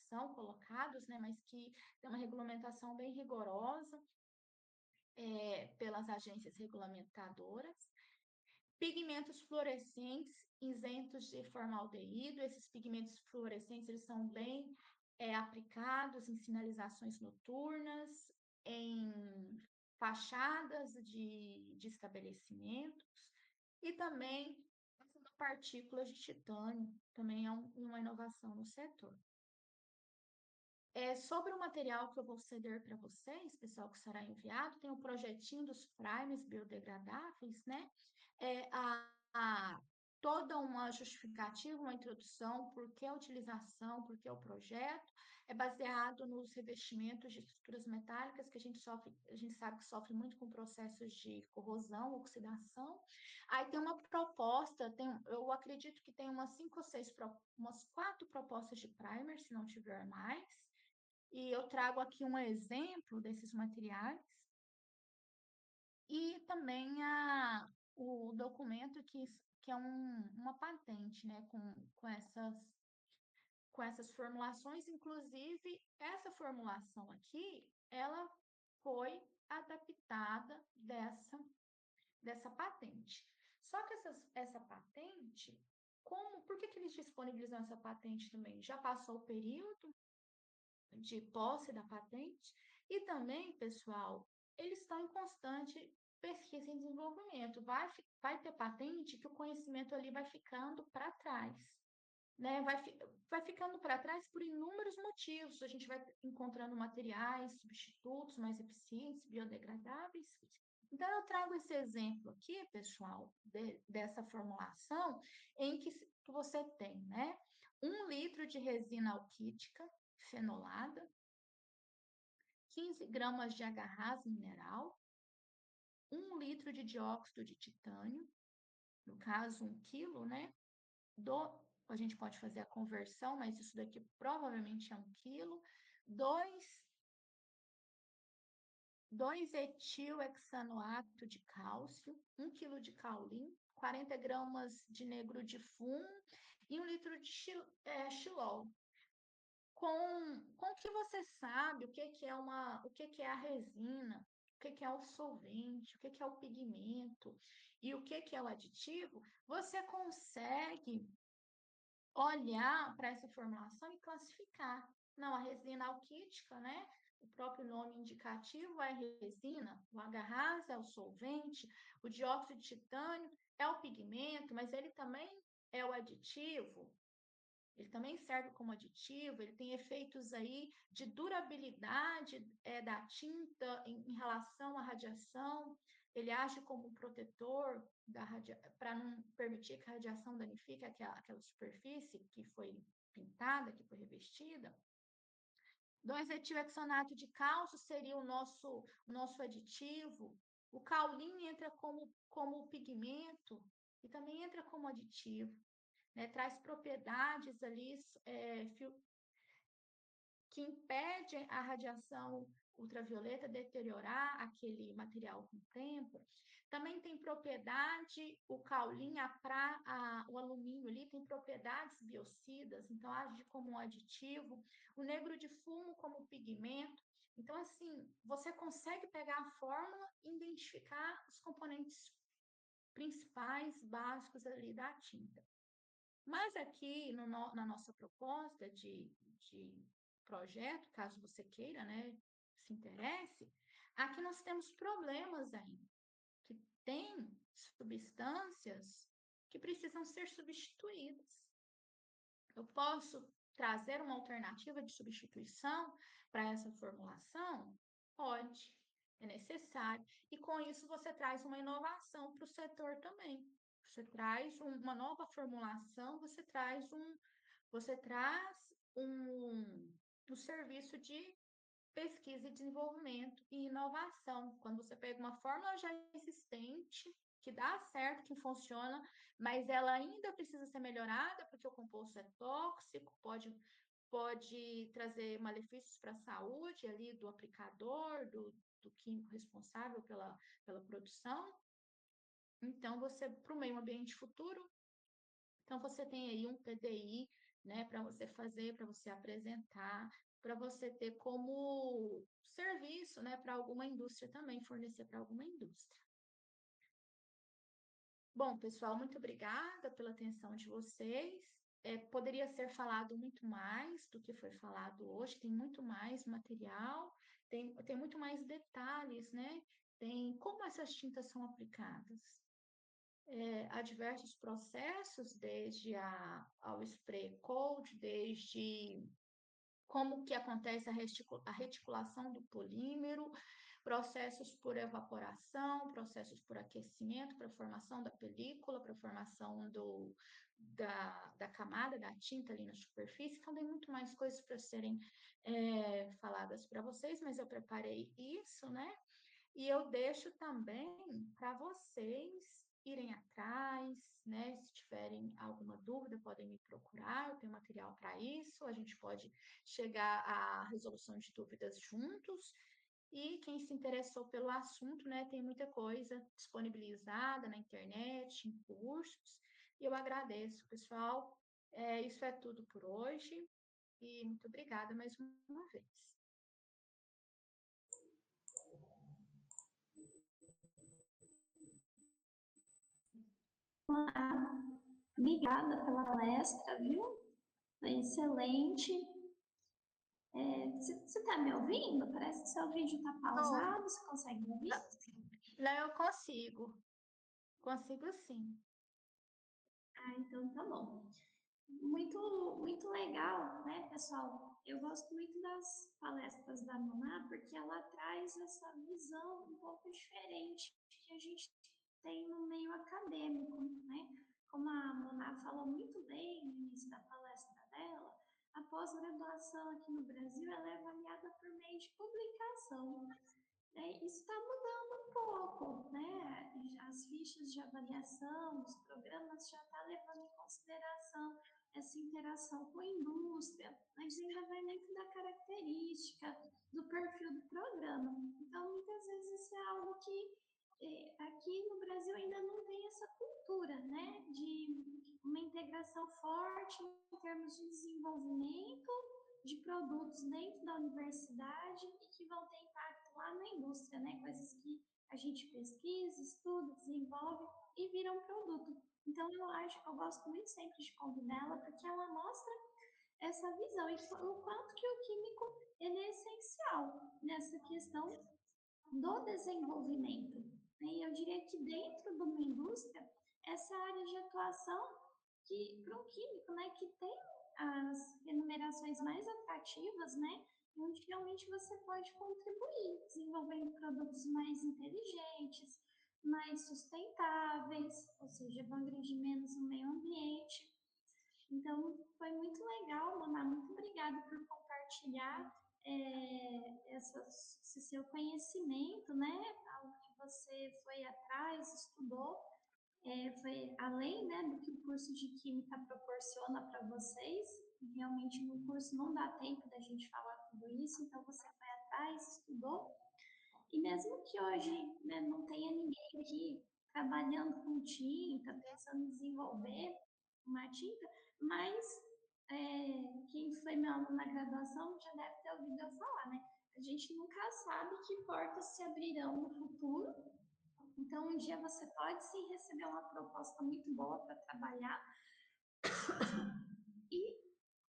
são colocados, né? Mas que tem uma regulamentação bem rigorosa pelas agências regulamentadoras. Pigmentos fluorescentes isentos de formaldeído. Esses pigmentos fluorescentes eles são bem aplicados em sinalizações noturnas, em fachadas de estabelecimentos e também partículas de titânio, também é uma inovação no setor. Sobre o material que eu vou ceder para vocês, pessoal, que será enviado, tem o projetinho dos primers biodegradáveis, né? Toda uma justificativa, uma introdução, por que a utilização, por que o projeto, é baseado nos revestimentos de estruturas metálicas que a gente sabe que sofre muito com processos de corrosão, oxidação. Aí tem uma proposta, eu acredito que tem umas 5 ou 6, umas 4 propostas de primer, se não tiver mais. E eu trago aqui um exemplo desses materiais e também o documento que é uma patente, né, com essas formulações. Inclusive, essa formulação aqui, ela foi adaptada dessa patente. Só que essa patente, por que eles disponibilizam essa patente também? Já passou o período de posse da patente, e também, pessoal, eles estão em constante pesquisa e desenvolvimento. Vai ter patente que o conhecimento ali vai ficando para trás, né? Vai ficando para trás por inúmeros motivos. A gente vai encontrando materiais, substitutos mais eficientes, biodegradáveis. Então, eu trago esse exemplo aqui, pessoal, dessa formulação, que você tem, né? 1 litro de resina alquítica fenolada, 15 gramas de agarrase mineral, 1 litro de dióxido de titânio, no caso, 1 quilo, né? A gente pode fazer a conversão, mas isso daqui provavelmente é 1 quilo. 2 etilhexanoato de cálcio, 1 quilo de caulim, 40 gramas de negro de fumo e 1 litro de xilol. Com o que você sabe, o que é a resina, o que é o solvente, o que é o pigmento e o que é o aditivo, você consegue olhar para essa formulação e classificar. Não, a resina alquítica, né? O próprio nome indicativo é resina, o agarrase é o solvente, o dióxido de titânio é o pigmento, mas ele também é o aditivo. Ele também serve como aditivo, ele tem efeitos aí de durabilidade da tinta em relação à radiação, ele age como um protetor para não permitir que a radiação danifique aquela superfície que foi pintada, que foi revestida. 2-etilhexanato de cálcio seria o nosso aditivo. O caulim entra como pigmento e também entra como aditivo. Né, traz propriedades ali que impedem a radiação ultravioleta deteriorar aquele material com o tempo. Também tem propriedade, o caulim, o alumínio ali tem propriedades biocidas, então age como um aditivo, o negro de fumo como pigmento. Então, assim, você consegue pegar a fórmula e identificar os componentes principais, básicos ali da tinta. Mas aqui na nossa proposta de projeto, caso você queira, né, se interesse, aqui nós temos problemas ainda, que tem substâncias que precisam ser substituídas. Eu posso trazer uma alternativa de substituição para essa formulação? Pode, é necessário. E com isso você traz uma inovação para o setor também. Você traz uma nova formulação, você traz um serviço de pesquisa e desenvolvimento e inovação. Quando você pega uma fórmula já existente, que dá certo, que funciona, mas ela ainda precisa ser melhorada, porque o composto é tóxico, pode trazer malefícios para a saúde ali do aplicador, do químico responsável pela produção. Então, para o meio ambiente futuro, então você tem aí um PDI, né, para você fazer, para você apresentar, para você ter como serviço, né, para alguma indústria também, fornecer para alguma indústria. Bom, pessoal, muito obrigada pela atenção de vocês. Poderia ser falado muito mais do que foi falado hoje, tem muito mais material, tem muito mais detalhes, né? Tem como essas tintas são aplicadas. Há diversos processos, desde ao spray coat, desde como que acontece a reticulação do polímero, processos por evaporação, processos por aquecimento, para a formação da película, para a formação da camada, da tinta ali na superfície. Então, tem muito mais coisas para serem faladas para vocês, mas eu preparei isso, né? E eu deixo também para vocês irem atrás, né? Se tiverem alguma dúvida, podem me procurar, eu tenho material para isso, a gente pode chegar à resolução de dúvidas juntos. E quem se interessou pelo assunto, né, tem muita coisa disponibilizada na internet, em cursos, e eu agradeço, pessoal. Isso é tudo por hoje, e muito obrigada mais uma vez. Obrigada pela palestra, viu? Foi excelente. Você está me ouvindo? Parece que seu vídeo está pausado. Você consegue me ouvir? Não, eu consigo. Consigo sim. Então tá bom. Muito, muito legal, né, pessoal? Eu gosto muito das palestras da Moná porque ela traz essa visão um pouco diferente que a gente tem no meio acadêmico, né? Como a Moná falou muito bem no início da palestra dela, a pós-graduação aqui no Brasil ela é avaliada por meio de publicação. Isso está mudando um pouco, né? As fichas de avaliação, os programas já estão levando em consideração essa interação com a indústria, mas ainda vai muito da característica, do perfil do programa. Então, muitas vezes isso é algo que aqui no Brasil ainda não tem essa cultura, né? De uma integração forte em termos de desenvolvimento de produtos dentro da universidade e que vão ter impacto lá na indústria, né? Coisas que a gente pesquisa, estuda, desenvolve e vira um produto. Então eu gosto muito sempre de convidar ela porque ela mostra essa visão e o quanto que o químico ele é essencial nessa questão do desenvolvimento. E eu diria que dentro de uma indústria, essa área de atuação que para um químico, né, que tem as remunerações mais atrativas, né, onde realmente você pode contribuir, desenvolvendo produtos mais inteligentes, mais sustentáveis, ou seja, vão agredir menos o meio ambiente. Então, foi muito legal, Mona, muito obrigada por compartilhar esse seu conhecimento, né, algo que você foi atrás, estudou, foi além, né, do que o curso de Química proporciona para vocês. Realmente no curso não dá tempo da gente falar tudo isso, então você foi atrás, estudou. E mesmo que hoje, né, não tenha ninguém aqui trabalhando com tinta, pensando em desenvolver uma tinta, mas quem foi meu aluno na graduação já deve ter ouvido eu falar, né? A gente nunca sabe que portas se abrirão no futuro. Então, um dia você pode sim receber uma proposta muito boa para trabalhar. E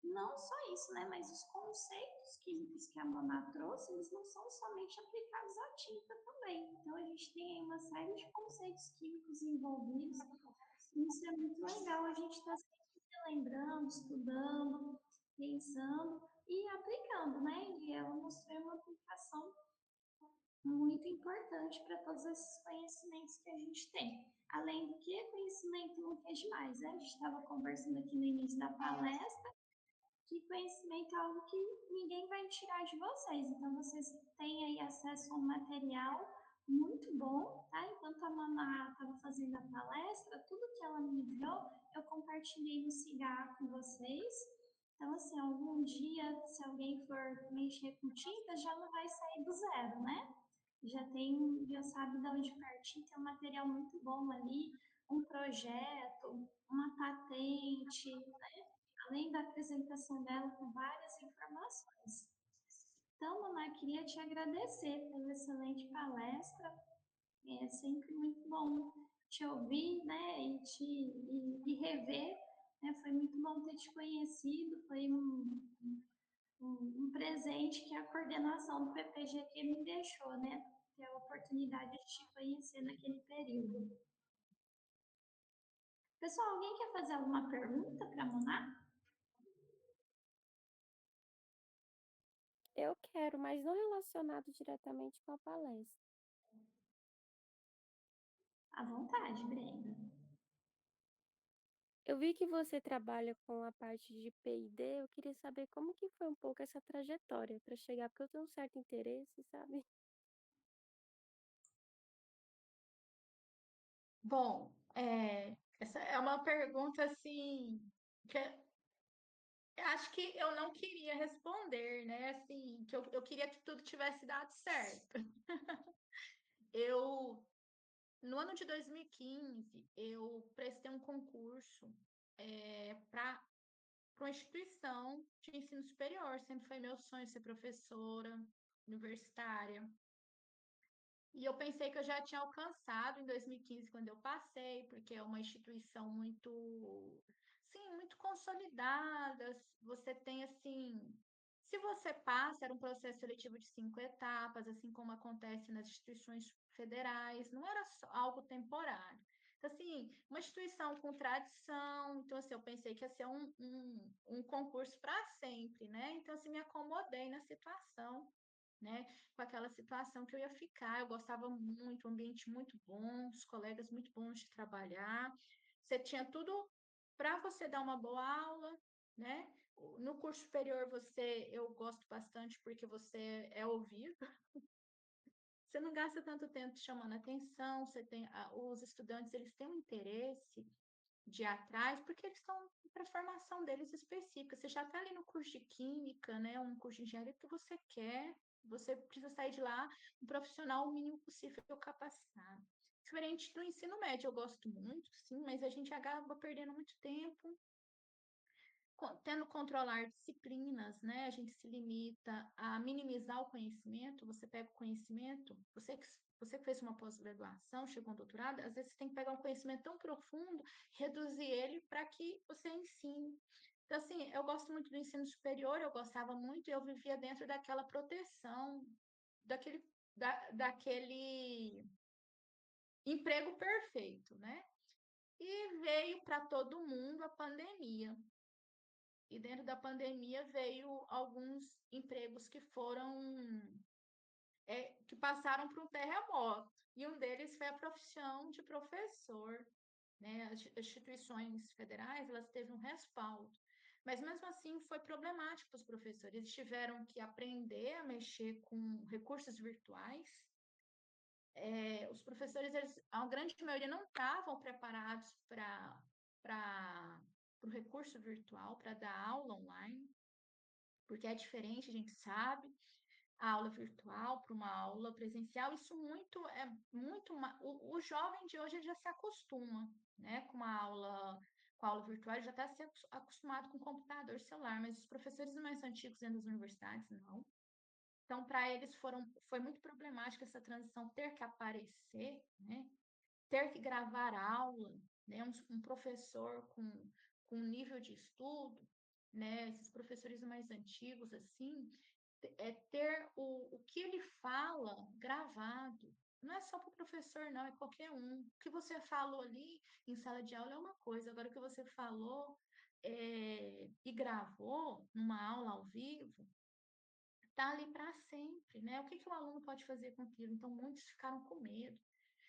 não só isso, né? Mas os conceitos químicos que a Mona trouxe, eles não são somente aplicados à tinta também. Então, a gente tem aí uma série de conceitos químicos envolvidos. E isso é muito legal, a gente está sempre lembrando, estudando. pensando e aplicando, né? E ela mostrou uma aplicação muito importante para todos esses conhecimentos que a gente tem. Além do que, conhecimento não é demais, né? A gente estava conversando aqui no início da palestra que conhecimento é algo que ninguém vai tirar de vocês. Então, vocês têm aí acesso a um material muito bom, tá? Enquanto a Mamá estava fazendo a palestra, tudo que ela me enviou, eu compartilhei no Cigar com vocês. Então, assim, algum dia, se alguém for mexer com tinta, já não vai sair do zero, né? Já sabe de onde partir, tem um material muito bom ali, um projeto, uma patente, além da apresentação dela com várias informações. Então, Mamá, queria te agradecer pela excelente palestra. É sempre muito bom te ouvir, né, e rever. Né? Foi muito bom ter te conhecido. Foi um presente que a coordenação do PPGQ me deixou, né? Ter a oportunidade de te conhecer naquele período. Pessoal, alguém quer fazer alguma pergunta para a Mamá? Eu quero, mas não relacionado diretamente com a palestra. À vontade, Brenda. Eu vi que você trabalha com a parte de P&D, eu queria saber como que foi um pouco essa trajetória para chegar, porque eu tenho um certo interesse, sabe? Bom, essa é uma pergunta assim que eu acho que eu não queria responder, né? Assim, que eu queria que tudo tivesse dado certo. Eu, no ano de 2015, eu prestei um concurso para uma instituição de ensino superior. Sempre foi meu sonho ser professora universitária. E eu pensei que eu já tinha alcançado em 2015, quando eu passei, porque é uma instituição muito, sim, muito consolidada. Você tem, assim, se você passa, era um processo seletivo de 5 etapas, assim como acontece nas instituições federais, não era só algo temporário. Então, assim, uma instituição com tradição, então, assim, eu pensei que ia ser um concurso para sempre, né? Então, assim, me acomodei na situação, né? Com aquela situação que eu ia ficar. Eu gostava muito, um ambiente muito bom, os colegas muito bons de trabalhar. Você tinha tudo para você dar uma boa aula, né? No curso superior eu gosto bastante porque você é ouvido. Você não gasta tanto tempo chamando atenção, os estudantes eles têm um interesse de ir atrás, porque eles estão para a formação deles específica. Você já está ali no curso de química, né? Um curso de engenharia que você quer, você precisa sair de lá um profissional o mínimo possível capacitado. Diferente do ensino médio, eu gosto muito, sim, mas a gente acaba perdendo muito tempo tendo controlar disciplinas, né? A gente se limita a minimizar o conhecimento. Você pega o conhecimento, você que fez uma pós-graduação, chegou a um doutorado, às vezes você tem que pegar um conhecimento tão profundo, reduzir ele para que você ensine. Então, assim, eu gosto muito do ensino superior, eu gostava muito, eu vivia dentro daquela proteção, daquele, daquele emprego perfeito, né? E veio para todo mundo a pandemia. E dentro da pandemia veio alguns empregos que que passaram por um terremoto. E um deles foi a profissão de professor, né? As instituições federais, elas teve um respaldo. Mas mesmo assim foi problemático para os professores. Eles tiveram que aprender a mexer com recursos virtuais. Os professores, a grande maioria não estavam preparados para o recurso virtual, para dar aula online, porque é diferente, a gente sabe, a aula virtual para uma aula presencial, isso o jovem de hoje já se acostuma, né, com a aula virtual, ele já está se acostumado com computador, celular, mas os professores mais antigos dentro das universidades não. Então, para eles foi muito problemática essa transição, ter que aparecer, né, ter que gravar aula, né, um professor com nível de estudo, né, esses professores mais antigos, assim, ter o que ele fala gravado. Não é só para o professor, não, é qualquer um. O que você falou ali em sala de aula é uma coisa, agora o que você falou e gravou numa aula ao vivo, está ali para sempre, né? O que que o aluno pode fazer com aquilo? Então, muitos ficaram com medo.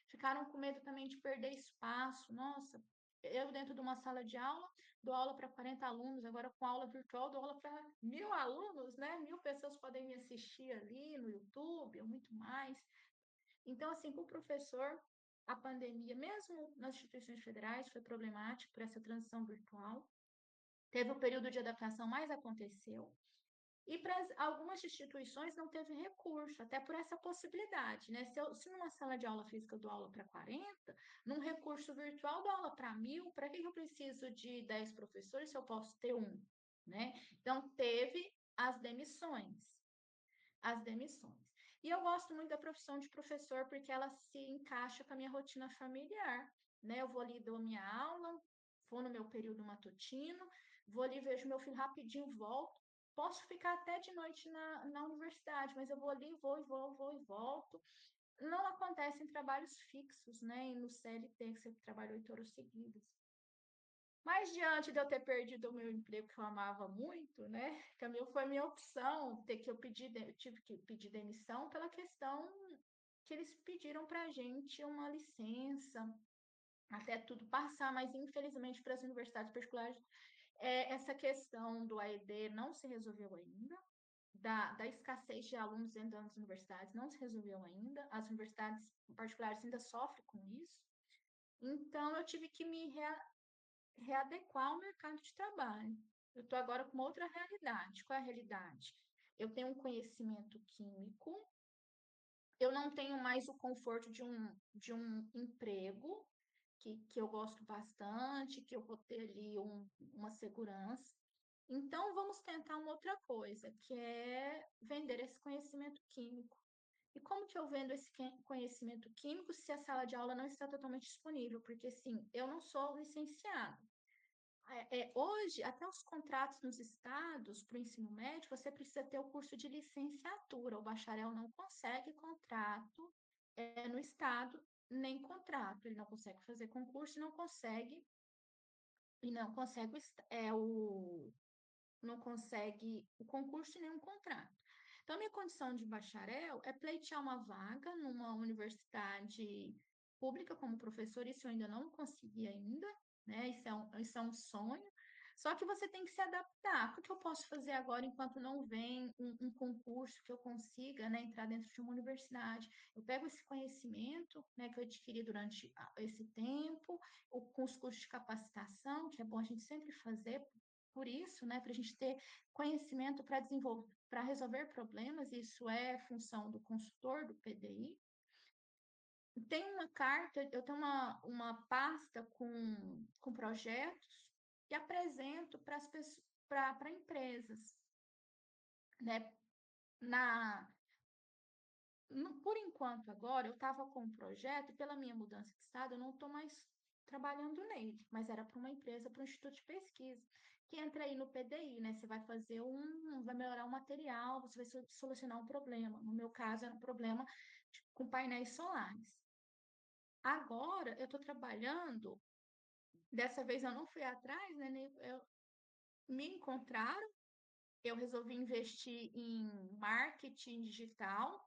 Ficaram com medo também de perder espaço. Nossa, eu dentro de uma sala de aula, dou aula para 40 alunos, agora com aula virtual, dou aula para 1.000 alunos, né? 1.000 pessoas podem me assistir ali no YouTube, ou muito mais. Então, assim, para o professor, a pandemia, mesmo nas instituições federais, foi problemática para essa transição virtual. Teve o período de adaptação, mas aconteceu. E para algumas instituições não teve recurso, até por essa possibilidade, né? Se numa sala de aula física eu dou aula para 40, num recurso virtual eu dou aula para 1.000, para que eu preciso de 10 professores se eu posso ter um, né? Então, teve as demissões. As demissões. E eu gosto muito da profissão de professor porque ela se encaixa com a minha rotina familiar, né? Eu vou ali, dou minha aula, vou no meu período matutino, vou ali, vejo meu filho rapidinho, volto. Posso ficar até de noite na universidade, mas eu vou ali, vou e volto. Não acontece em trabalhos fixos, né? E no CLT, que você trabalha 8 horas seguidas. Mas diante de eu ter perdido o meu emprego que eu amava muito, né? Camilo foi a minha opção, eu tive que pedir demissão pela questão que eles pediram para a gente uma licença até tudo passar, mas infelizmente para as universidades particulares essa questão do AED não se resolveu ainda, da escassez de alunos dentro das universidades não se resolveu ainda, as universidades particulares ainda sofrem com isso. Então, eu tive que me readequar ao mercado de trabalho. Eu estou agora com uma outra realidade. Qual é a realidade? Eu tenho um conhecimento químico, eu não tenho mais o conforto de um emprego, que eu gosto bastante, que eu vou ter ali uma segurança. Então, vamos tentar uma outra coisa, que é vender esse conhecimento químico. E como que eu vendo esse conhecimento químico se a sala de aula não está totalmente disponível? Porque, sim, eu não sou licenciada. Hoje, até os contratos nos estados para o ensino médio, você precisa ter o curso de licenciatura. O bacharel não consegue contrato no estado, nem contrato. Ele não consegue fazer concurso e não consegue não consegue o concurso e nem um contrato. Então, minha condição de bacharel é pleitear uma vaga numa universidade pública como professor, isso eu ainda não consegui ainda, né? Isso é um sonho. Só que você tem que se adaptar. O que eu posso fazer agora enquanto não vem um concurso que eu consiga, né, entrar dentro de uma universidade? Eu pego esse conhecimento, né, que eu adquiri durante esse tempo, com os cursos de capacitação, que é bom a gente sempre fazer, por isso, né, para a gente ter conhecimento para desenvolver, para resolver problemas, isso é função do consultor do PDI. Tem uma carta, eu tenho uma pasta com projetos e apresento para as pessoas, para empresas, né? Na, por enquanto, agora, eu estava com um projeto, e pela minha mudança de estado, eu não estou mais trabalhando nele, mas era para uma empresa, para um instituto de pesquisa, que entra aí no PDI, né? Você vai fazer vai melhorar o material, você vai solucionar um problema. No meu caso, era um problema com painéis solares. Agora, eu estou trabalhando, dessa vez eu não fui atrás, né? Me encontraram, eu resolvi investir em marketing digital,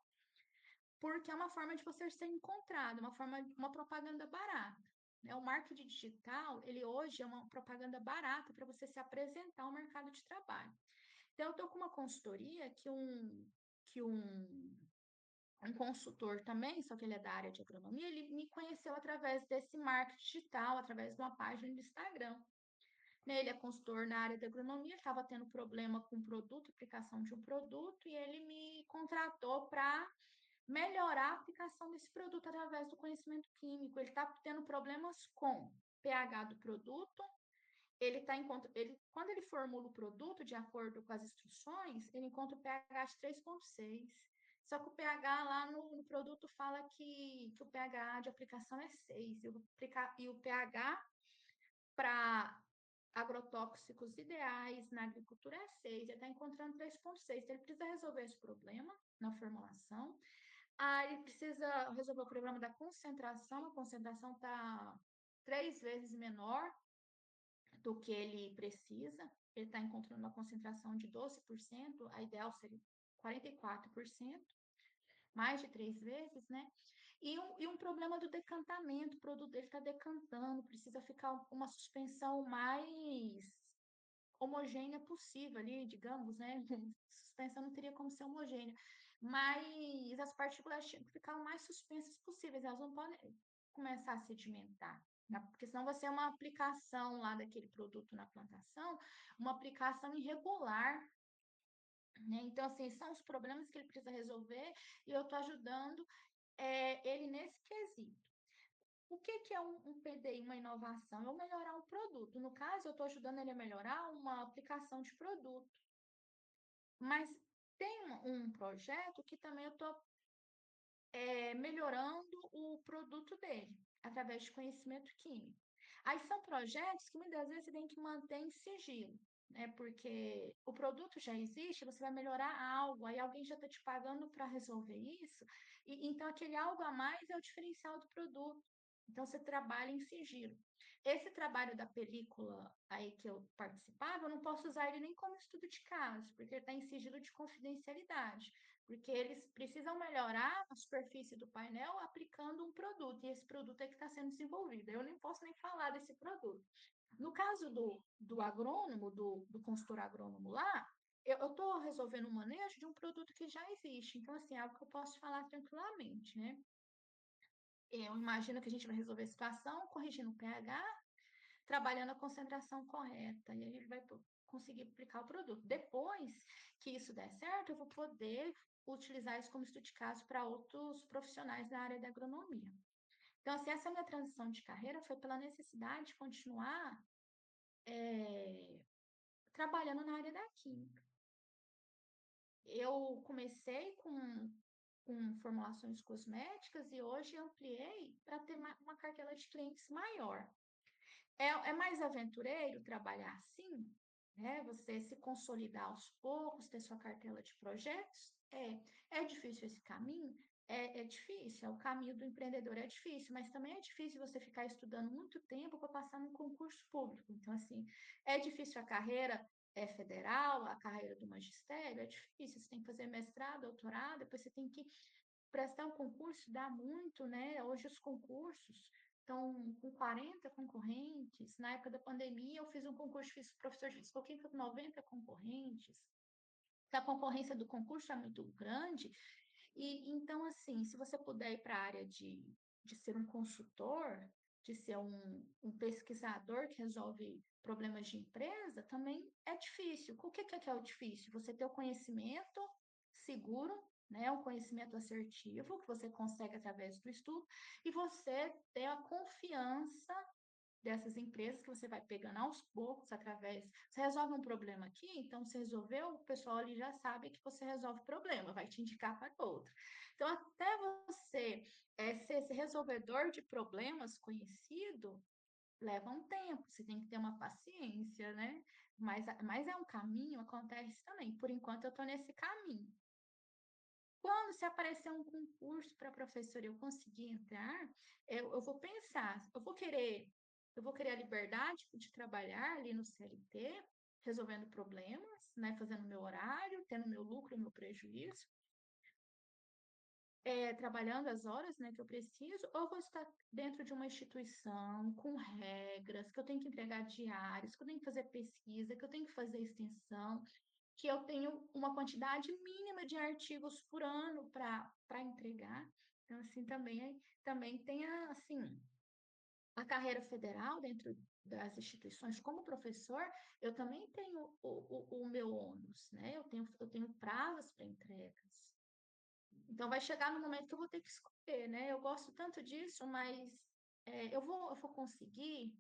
porque é uma forma de você ser encontrado, uma propaganda barata. Né? O marketing digital, ele hoje é uma propaganda barata para você se apresentar ao mercado de trabalho. Então, eu estou com uma consultoria que um consultor também, só que ele é da área de agronomia, ele me conheceu através desse marketing digital, através de uma página do Instagram. Né? Ele é consultor na área de agronomia, estava tendo problema com o produto, aplicação de um produto, e ele me contratou para melhorar a aplicação desse produto através do conhecimento químico. Ele está tendo problemas com pH do produto, quando ele formula o produto de acordo com as instruções, ele encontra o pH de 3,6. Só que o pH lá no produto fala que o pH de aplicação é 6. E o pH para agrotóxicos ideais na agricultura é 6. Ele está encontrando 3,6. Então, ele precisa resolver esse problema na formulação. Ele precisa resolver o problema da concentração. A concentração está 3 vezes menor do que ele precisa, ele está encontrando uma concentração de 12%, a ideal seria 44%, mais de 3 vezes, né? E um problema do decantamento, o produto dele está decantando, precisa ficar uma suspensão mais homogênea possível ali, digamos, né? Suspensão não teria como ser homogênea, mas as partículas tinham que ficar o mais suspensas possíveis, elas não podem começar a sedimentar, né? Porque senão você é uma aplicação lá daquele produto na plantação, uma aplicação irregular, né? Então, assim, são os problemas que ele precisa resolver e eu estou ajudando ele nesse quesito. O que, que é um PDI, uma inovação? É eu melhorar um produto. No caso, eu estou ajudando ele a melhorar uma aplicação de produto. Mas tem um projeto que também eu estou melhorando o produto dele, através de conhecimento químico. Aí são projetos que muitas vezes você tem que manter em sigilo, né? Porque o produto já existe, você vai melhorar algo, aí alguém já está te pagando para resolver isso, e então aquele algo a mais é o diferencial do produto. Então você trabalha em sigilo. Esse trabalho da película aí que eu participava, eu não posso usar ele nem como estudo de caso, porque ele está em sigilo de confidencialidade, porque eles precisam melhorar a superfície do painel aplicando um produto, e esse produto é que está sendo desenvolvido. Eu nem posso nem falar desse produto. No caso do agrônomo, do consultor agrônomo lá, eu estou resolvendo o manejo de um produto que já existe. Então, assim, é algo que eu posso falar tranquilamente, né? Eu imagino que a gente vai resolver a situação corrigindo o pH, trabalhando a concentração correta, e aí ele vai conseguir aplicar o produto. Depois que isso der certo, eu vou poder utilizar isso como estudo de caso para outros profissionais da área da agronomia. Então, assim, essa minha transição de carreira foi pela necessidade de continuar trabalhando na área da química. Eu comecei com formulações cosméticas e hoje ampliei para ter uma cartela de clientes maior. É mais aventureiro trabalhar assim, né? Você se consolidar aos poucos, ter sua cartela de projetos. É difícil esse caminho? É difícil, o caminho do empreendedor é difícil, mas também é difícil você ficar estudando muito tempo para passar num concurso público. Então, assim, é difícil a carreira federal, a carreira do magistério, é difícil. Você tem que fazer mestrado, doutorado, depois você tem que prestar um concurso, dá muito, né? Hoje os concursos estão com 40 concorrentes. Na época da pandemia, eu fiz um concurso, fiz professor de física com 90 concorrentes. A concorrência do concurso é muito grande. E então, assim, se você puder ir para a área de ser um consultor, de ser um pesquisador que resolve problemas de empresa, também é difícil. O que é o difícil? Você ter o conhecimento seguro, né, um conhecimento assertivo que você consegue através do estudo, e você ter a confiança dessas empresas que você vai pegando aos poucos através. Você resolve um problema aqui, então você resolveu, o pessoal ali já sabe que você resolve o problema, vai te indicar para outro. Então, até você ser esse resolvedor de problemas conhecido, leva um tempo, você tem que ter uma paciência, né? Mas é um caminho, acontece também. Por enquanto, eu estou nesse caminho. Quando se aparecer um concurso para professor e eu conseguir entrar, eu vou pensar, eu vou querer a liberdade de trabalhar ali no CLT, resolvendo problemas, né, fazendo meu horário, tendo meu lucro e meu prejuízo, trabalhando as horas, né, que eu preciso, ou eu vou estar dentro de uma instituição com regras, que eu tenho que entregar diários, que eu tenho que fazer pesquisa, que eu tenho que fazer extensão, que eu tenho uma quantidade mínima de artigos por ano para entregar. Então, assim, também tem assim, a carreira federal dentro das instituições como professor, eu também tenho o meu ônus, né? Eu tenho prazos para entregas. Então, vai chegar no momento que eu vou ter que escolher, né? Eu gosto tanto disso, mas eu vou conseguir,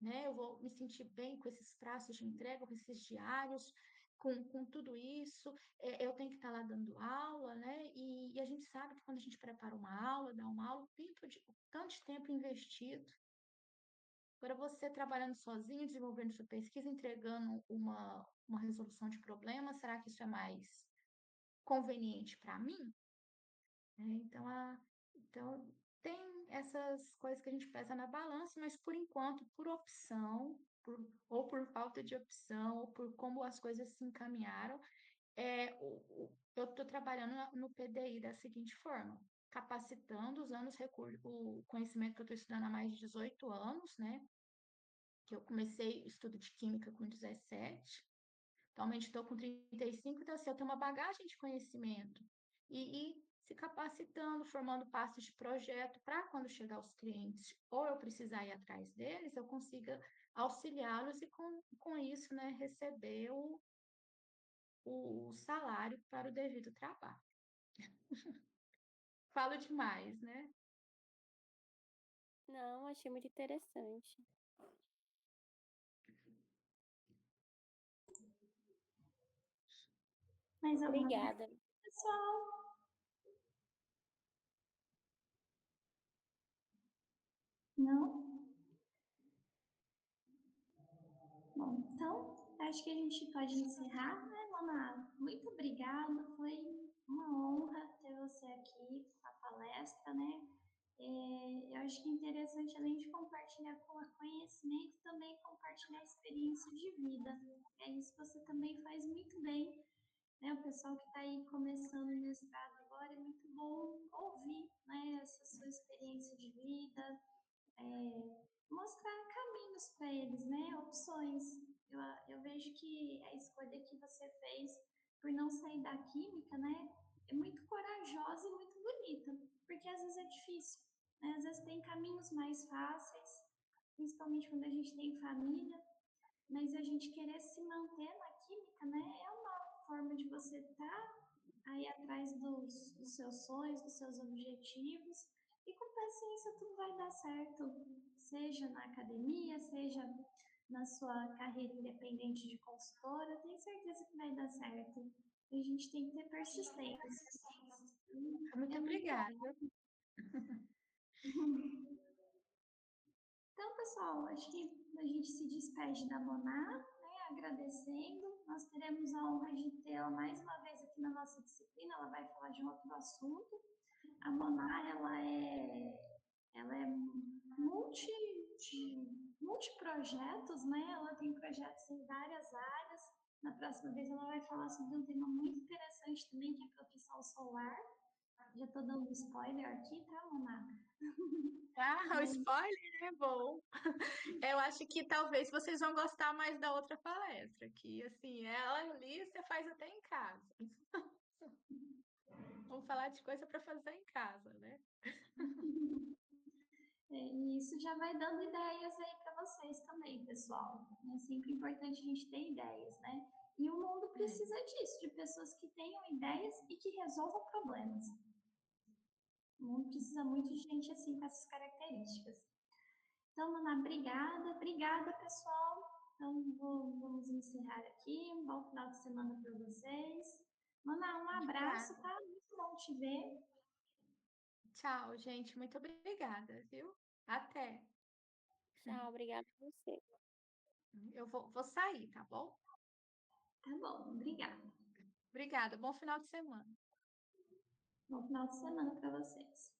né? Eu vou me sentir bem com esses prazos de entrega, com esses diários, com tudo isso. Eu tenho que estar lá dando aula, né? E a gente sabe que quando a gente prepara uma aula, dá uma aula, o tanto de tempo investido. Agora, você trabalhando sozinho, desenvolvendo sua pesquisa, entregando uma resolução de problema, será que isso é mais conveniente para mim? Então, tem essas coisas que a gente pesa na balança, mas por enquanto, por opção, ou por falta de opção, ou por como as coisas se encaminharam, eu estou trabalhando no PDI da seguinte forma, capacitando, usando o conhecimento que eu estou estudando há mais de 18 anos, né? Que eu comecei estudo de química com 17, atualmente estou com 35, então assim, eu tenho uma bagagem de conhecimento e se capacitando, formando pastas de projeto para quando chegar os clientes ou eu precisar ir atrás deles, eu consiga auxiliá-los e com isso, né, receber o salário para o devido trabalho. Falo demais, né? Não, achei muito interessante. Mais alguma Obrigada. pergunta, pessoal? Não? Bom, então, acho que a gente pode encerrar, né, Mona? Muito obrigada, foi uma honra ter você aqui na palestra, né? Eu acho que é interessante, além de compartilhar conhecimento, também compartilhar experiência de vida. É isso que você também faz muito bem, né? O pessoal que está aí começando o mestrado agora, é muito bom ouvir, né, essa sua experiência de vida, mostrar caminhos para eles, né? Opções. Eu vejo que a escolha que você fez por não sair da química, né? É muito corajosa e muito bonita, porque às vezes é difícil, né? Às vezes tem caminhos mais fáceis, principalmente quando a gente tem família, mas a gente querer se manter na química, né? É uma forma de você estar aí atrás dos seus sonhos, dos seus objetivos, e com paciência tudo vai dar certo, seja na academia, seja na sua carreira independente de consultora, tenho certeza que vai dar certo. A gente tem que ter persistência. Muito É muito obrigada. Então, pessoal, acho que a gente se despede da Moná, né, agradecendo. Nós teremos a honra de tê-la mais uma vez aqui na nossa disciplina. Ela vai falar de um outro assunto. A Moná, ela é multiprojetos, né? Ela tem projetos em várias áreas. Na próxima vez ela vai falar sobre um tema muito interessante também, que é a proteção solar. Já estou dando spoiler aqui, tá, Moná? Ah, o Mas spoiler é bom. Eu acho que talvez vocês vão gostar mais da outra palestra, que assim, ela ali você faz até em casa. Vamos falar de coisa para fazer em casa, né? e isso já vai dando ideias aí para vocês também, pessoal. É sempre importante a gente ter ideias, né? E o mundo É. precisa disso, de pessoas que tenham ideias e que resolvam problemas. O mundo precisa muito de gente assim, com essas características. Então, Ana, obrigada, pessoal. Então, vamos encerrar aqui. Um bom final de semana para vocês. Mana, um abraço, Obrigada. tá? Muito bom te ver. Tchau, gente. Muito obrigada, viu? Até. Tchau, obrigada a você. Eu vou sair, tá bom? Tá bom, obrigada. Obrigada. Bom final de semana. Bom final de semana para vocês.